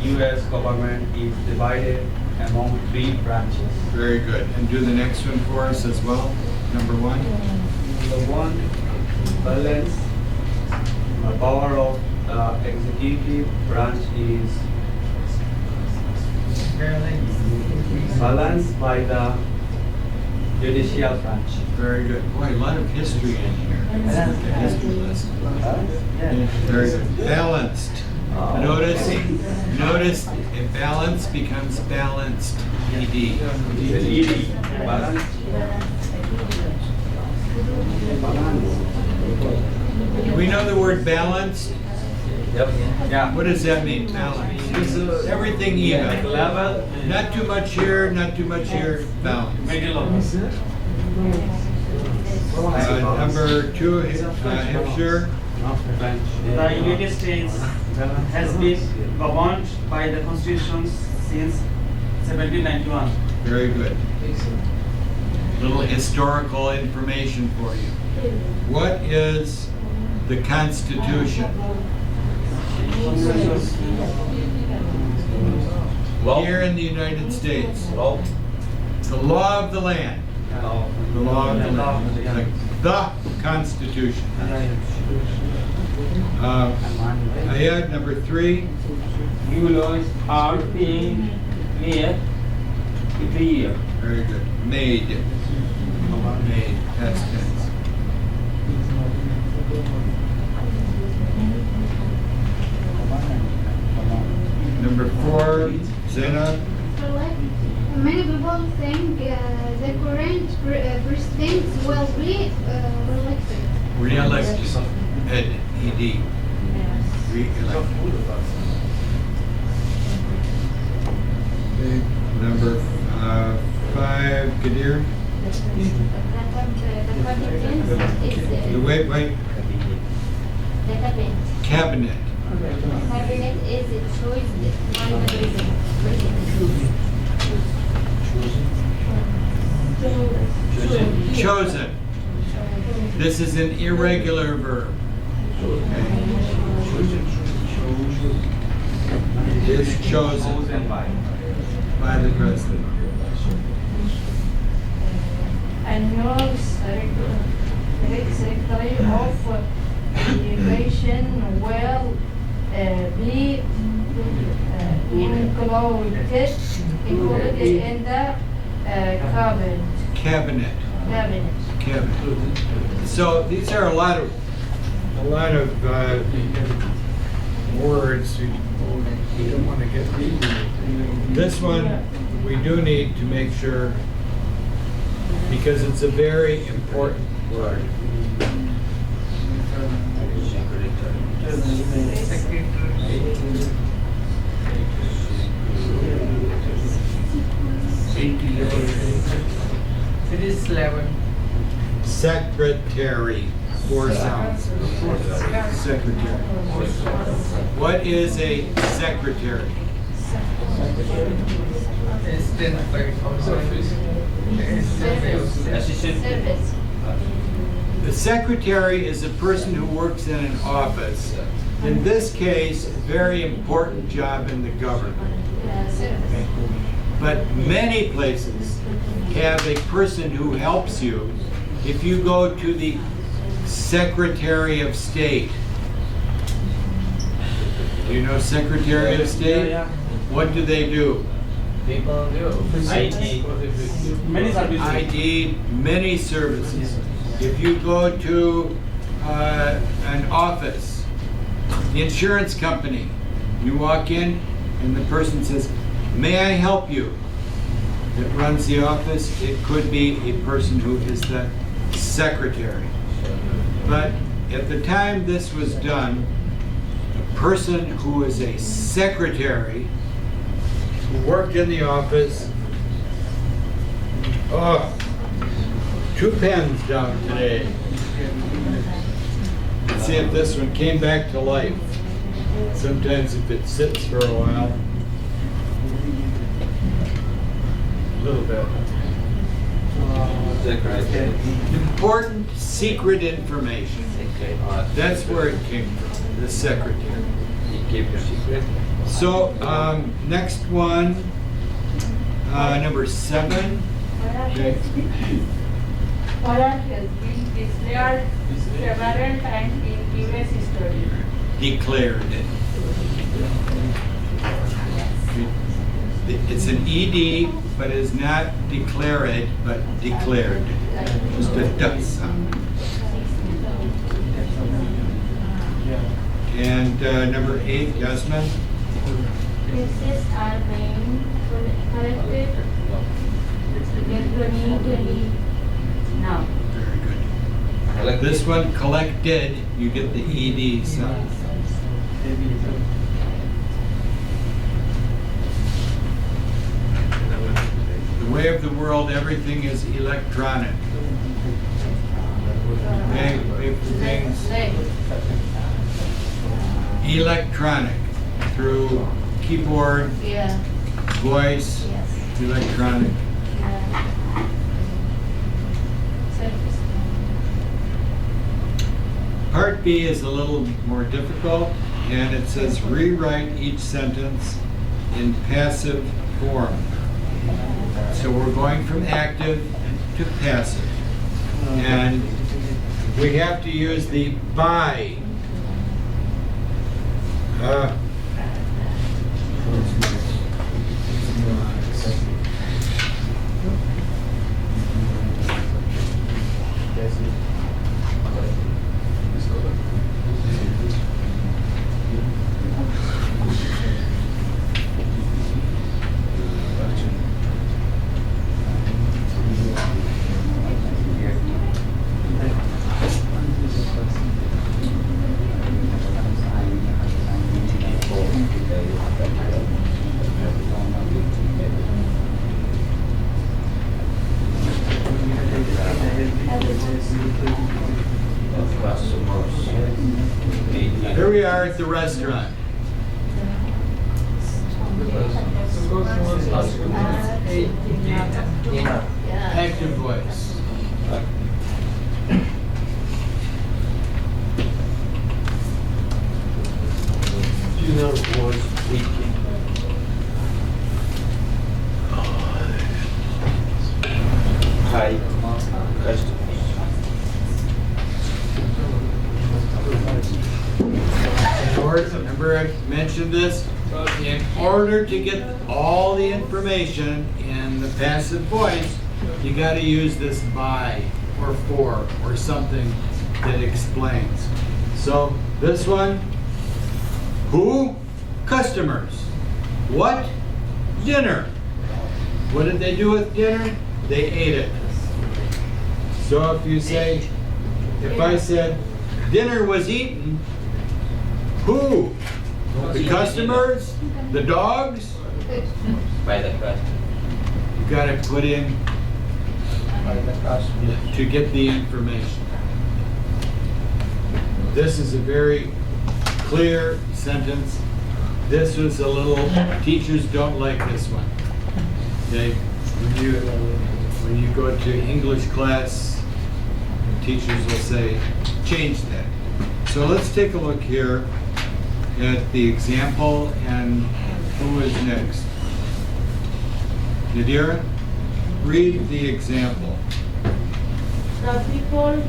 U.S. government is divided among 3 branches. Very good. And do the next one for us as well. Number 1. The one balance the power of the executive branch is balanced by the judicial branch. Very good. Boy, a lot of history in here. The history lesson. Very good. Balanced. Notice, balance becomes balanced. ED. Balance. Do we know the word balanced? Yep. Yeah. What does that mean, balanced? Everything even. Level. Not too much here, not too much here, balanced. Middle of Number 2, Hampshire. The United States has been governed by the Constitution since 1791. Very good. Little historical information for you. What is the Constitution? Here in the United States. The law of the land. The law of the land. The Constitution. Ayad, number 3. New laws are being made every year. Very good. Made. Made. Past tense. Number 4, Zainab. Many people think the current president will be re-elected. Re-elected. ED. Re-elected. Okay. Number 5, Kadir. Wait. The cabinet. Cabinet. Cabinet is a choice by the president. Chosen. This is an irregular verb. Is chosen by the president. Annual Secretary of Education will be included in the cabinet. So these are a lot of words. We don't want to get this one. We do need to make sure because it's a very important word. It is 11. Secretary. 4 sounds. Secretary. What is a secretary? Assistant. The secretary is a person who works in an office. In this case, a very important job in the government. Okay. But many places have a person who helps you. If you go to the Secretary of State, do you know Secretary of State? What do they do? IT. Many services. ID, many services. If you go to an office, the insurance company, you walk in and the person says, "May I help you?" That runs the office. It could be a person who is the secretary. But at the time this was done, a person who is a secretary who worked in the office, 2 pens down today. Let's see if this one came back to life. Sometimes if it sits for a while, a little bit. Important secret information. That's where it came from, the secretary. So, next one, number 7. Okay. Poland has been declared several times in US history. Declared it. It's an ED, but is not declared, but declared. Just a duck sound. And number 8, Yasmin. Cases are being collected electronically now. Very good. This one, collected, you get the ED sound. The way of the world, everything is electronic. Okay, pay for things electronic through keyboard, voice, electronic. Part B is a little more difficult, and it says rewrite each sentence in passive form. So we're going from active to passive. And we have to use the by. are at the restaurant? Active voice. Dinner was eating. Hi, customers. Remember I mentioned this? In order to get all the information in the passive voice, you got to use this by or for or something that explains. So this one, who? Customers. What? Dinner. What did they do with dinner? They ate it. So if you say, if I said, dinner was eaten, who? The customers? The dogs? By the customer. You gotta put in By the customer. to get the information. This is a very clear sentence. This was a little, teachers don't like this one. Okay? When you go to English class, teachers will say, change that. So let's take a look here at the example, and who is next? Nadira, read the example. The people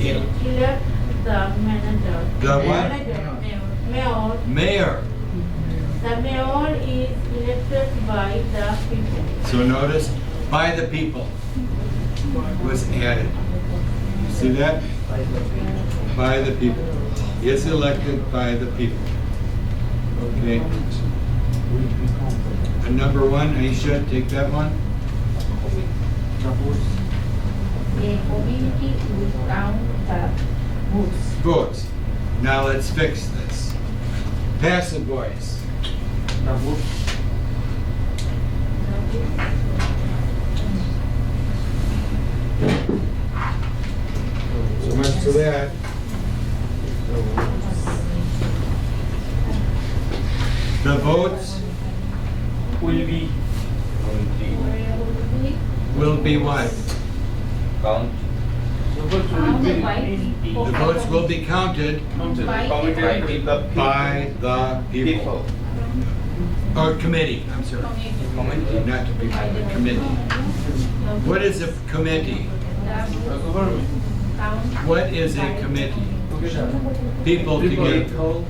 elect the manager. The what? Mayor. Mayor. The mayor is elected by the people. So notice, by the people was added. You see that? By the people. Is elected by the people. Okay. And number one, Aisha, take that one. The community will count the votes. Votes. Now let's fix this. Passive voice. So much for that. The votes Will be will be what? Count. Counted by people. The votes will be counted By By the by the people. Or committee, I'm sorry. committee. Not the people, the committee. What is a committee? What is a committee? People together.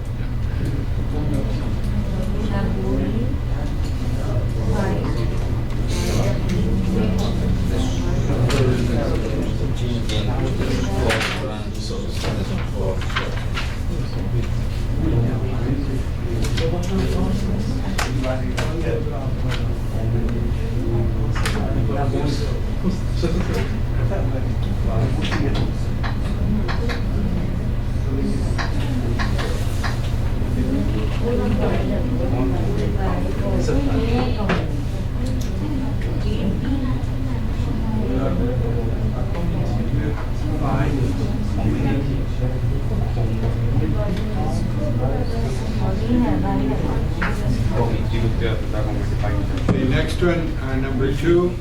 The next one, number two,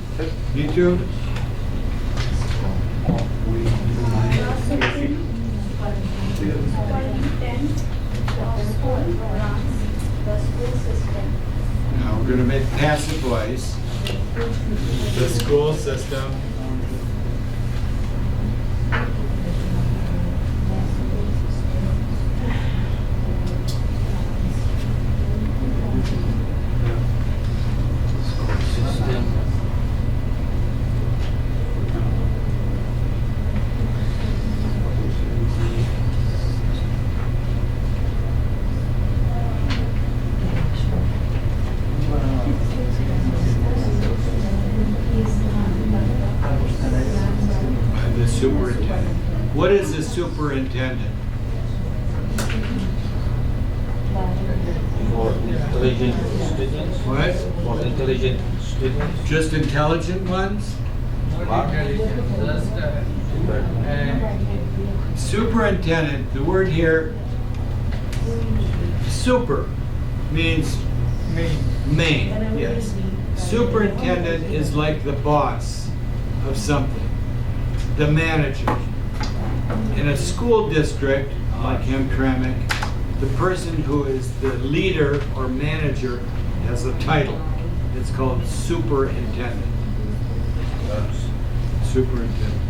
you two. Now we're going to make passive voice. The school system. The superintendent. What is the superintendent? For intelligent students. What? For intelligent students. Just intelligent ones? Superintendent, the word here, super, means main, yes. Superintendent is like the boss of something, the manager. In a school district like Hamtramck, the person who is the leader or manager has a title. It's called superintendent. Superintendent.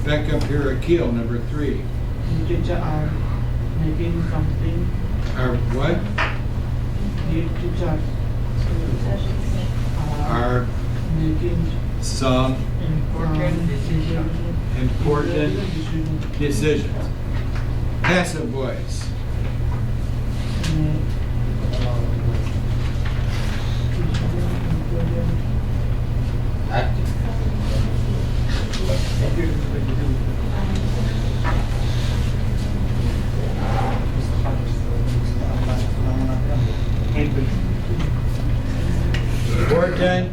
Back up here, Akil, number 3. Teacher are making something. Our what? The teacher Are making some important decisions. important decisions. Passive voice. Active. Important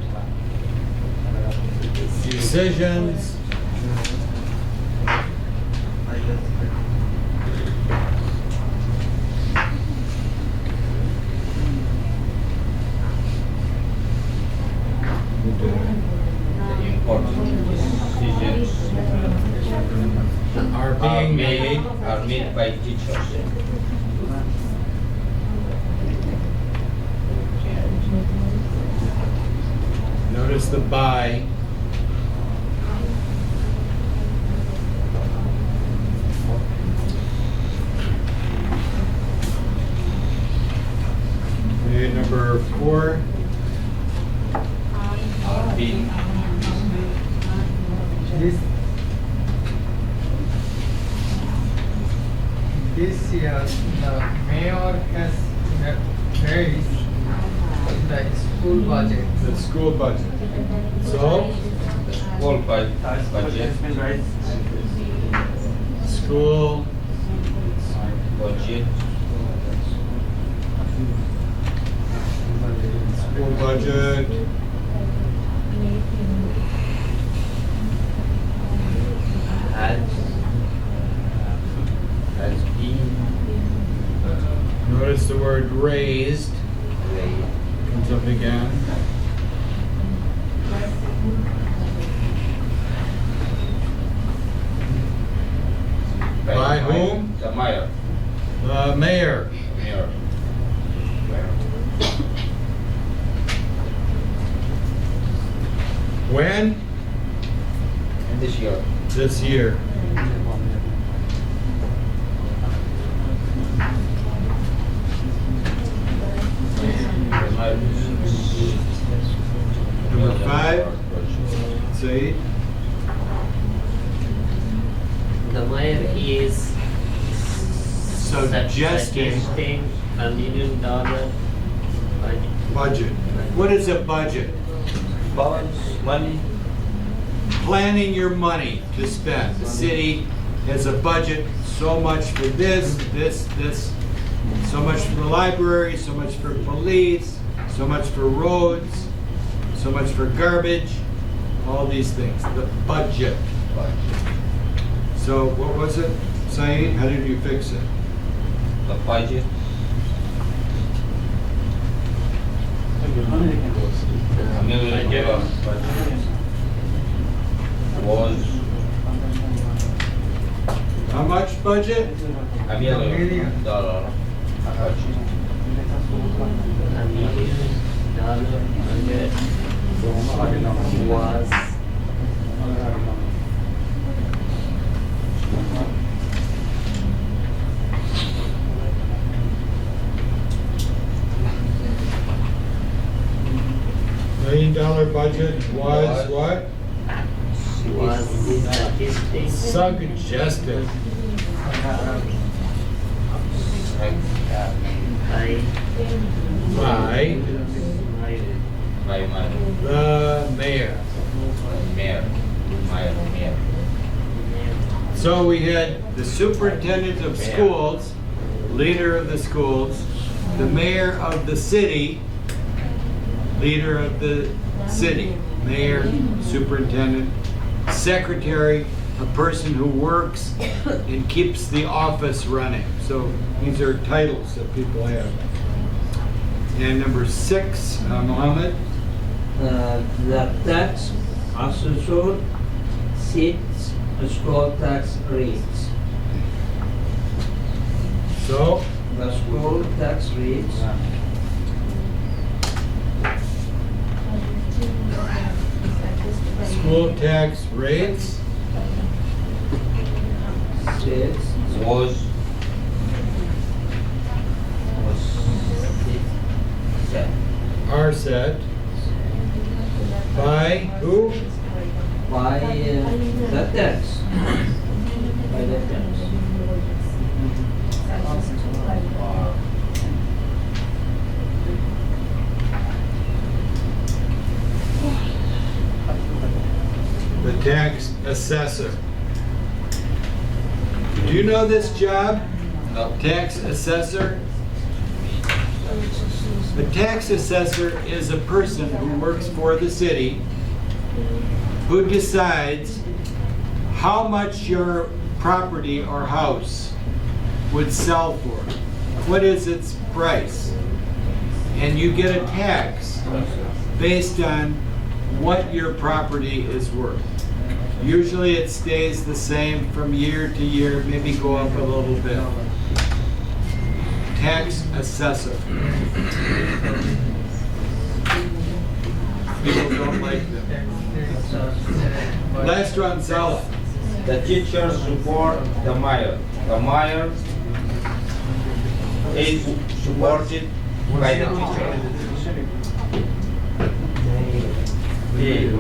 decisions. Important decisions Are being made. are made by teachers. Notice the by. Okay, number 4. Are being This year, the mayor has raised the school budget. The school budget. So, school budget. school Budget. school budget. Has been Notice the word raised comes up again. By whom? The mayor. The mayor. Mayor. When? This year. This year. Number 5. Say it. The mayor is Suggesting $1 million budget. What is a budget? Money. Planning your money to spend. The city has a budget, so much for this, so much for the library, so much for police, so much for roads, so much for garbage, all these things, the budget. So what was it, Saeed? How did you fix it? The budget. $1 million was How much budget? $1 million budget. $1 was $1 million budget was what? Suggested. By the mayor. Mayor. So we had the superintendent of schools, leader of the schools, the mayor of the city, leader of the city. mayor, superintendent, secretary, a person who works and keeps the office running. So these are titles that people have. And number 6, Mohammed. The tax assessor sets school tax rates. So The school tax rates school tax rates sets Was set are set by who? by the tax. By the tax. The tax assessor. Do you know this job? No. Tax assessor? The tax assessor is a person who works for the city who decides how much your property or house would sell for. What is its price? And you get a tax based on what your property is worth. Usually it stays the same from year to year, maybe go up a little bit. Tax assessor. People don't like them. Last one, Salah. The teachers support the mayor. The mayor is supported by the teacher. Mayor.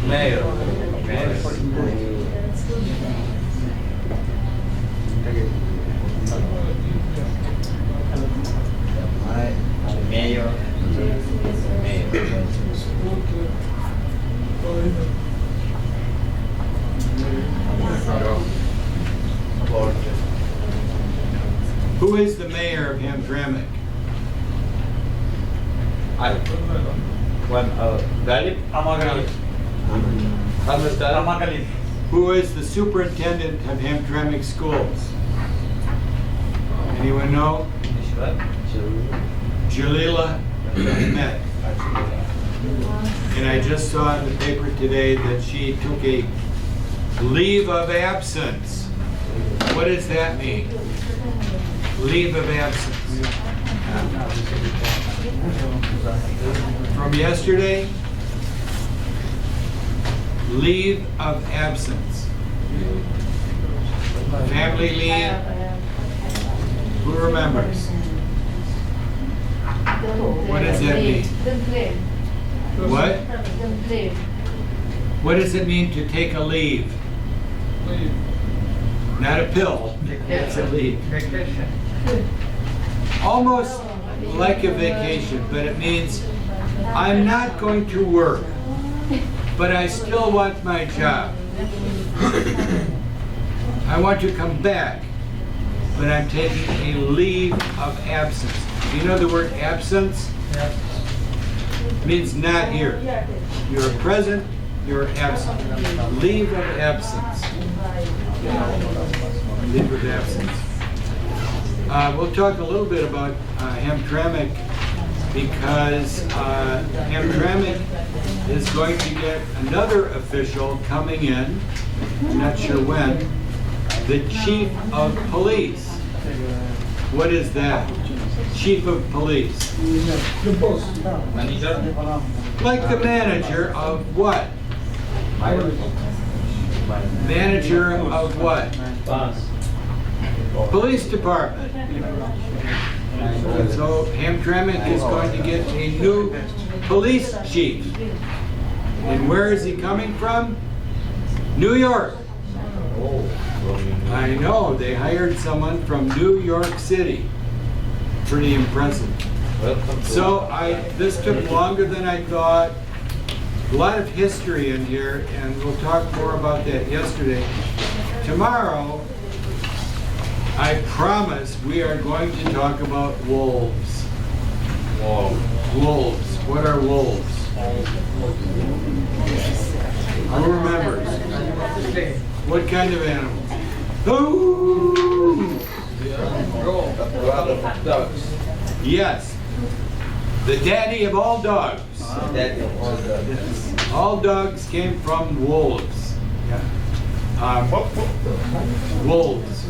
Mayor. Who is the mayor of Hamtramck? Galip. Who is the superintendent of Hamtramck schools? Anyone know? Jalila Ahmed. And I just saw in the paper today that she took a leave of absence. What does that mean? Leave of absence. From yesterday? Leave of absence. Family leave. Who remembers? What does that mean? What? What does it mean to take a leave? Not a pill. It's a leave. Vacation. Almost like a vacation, but it means I'm not going to work, but I still want my job. I want to come back, but I'm taking a leave of absence. Do you know the word absence? It means not here. You're present, you're absent. Leave of absence. Leave of absence. We'll talk a little bit about Hamtramck because Hamtramck is going to get another official coming in, not sure when, the chief of police. What is that? Chief of police. Manager. Like the manager of what? Manager of what? Police department. So Hamtramck is going to get a new police chief. And where is he coming from? New York. I know, they hired someone from New York City. Pretty impressive. So this took longer than I thought. A lot of history in here, and we'll talk more about that yesterday. Tomorrow, I promise we are going to talk about wolves. Wolves. What are wolves? Who remembers? What kind of animal? Ooh! Dogs. Yes. The daddy of all dogs. Daddy of all dogs. All dogs came from wolves. Wolves.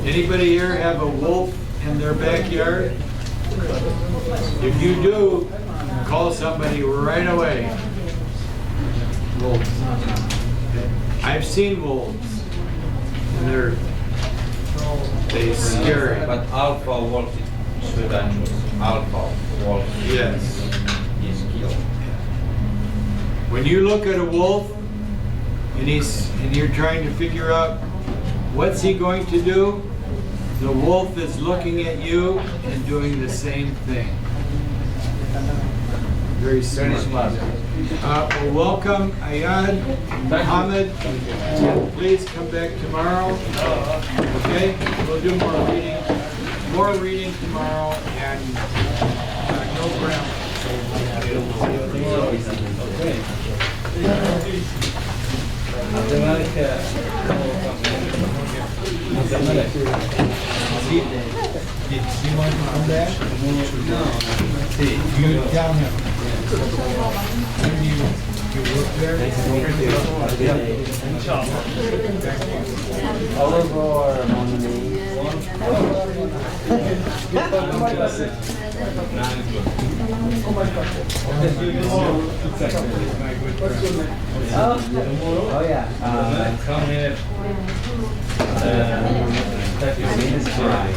Anybody here have a wolf in their backyard? If you do, call somebody right away. Wolves. I've seen wolves, and they scary. But alpha wolf is so dangerous. Alpha wolf. Yes. Is killed. When you look at a wolf, and you're trying to figure out what's he going to do, the wolf is looking at you and doing the same thing. Very smart. Well, welcome, Ayad, Mohammed. Please come back tomorrow. Okay? We'll do more reading tomorrow, and no grammar. Did you want to come back? No. See, you down here. You work there? Oliver, mon ami. Oh yeah. Come here. Like this class?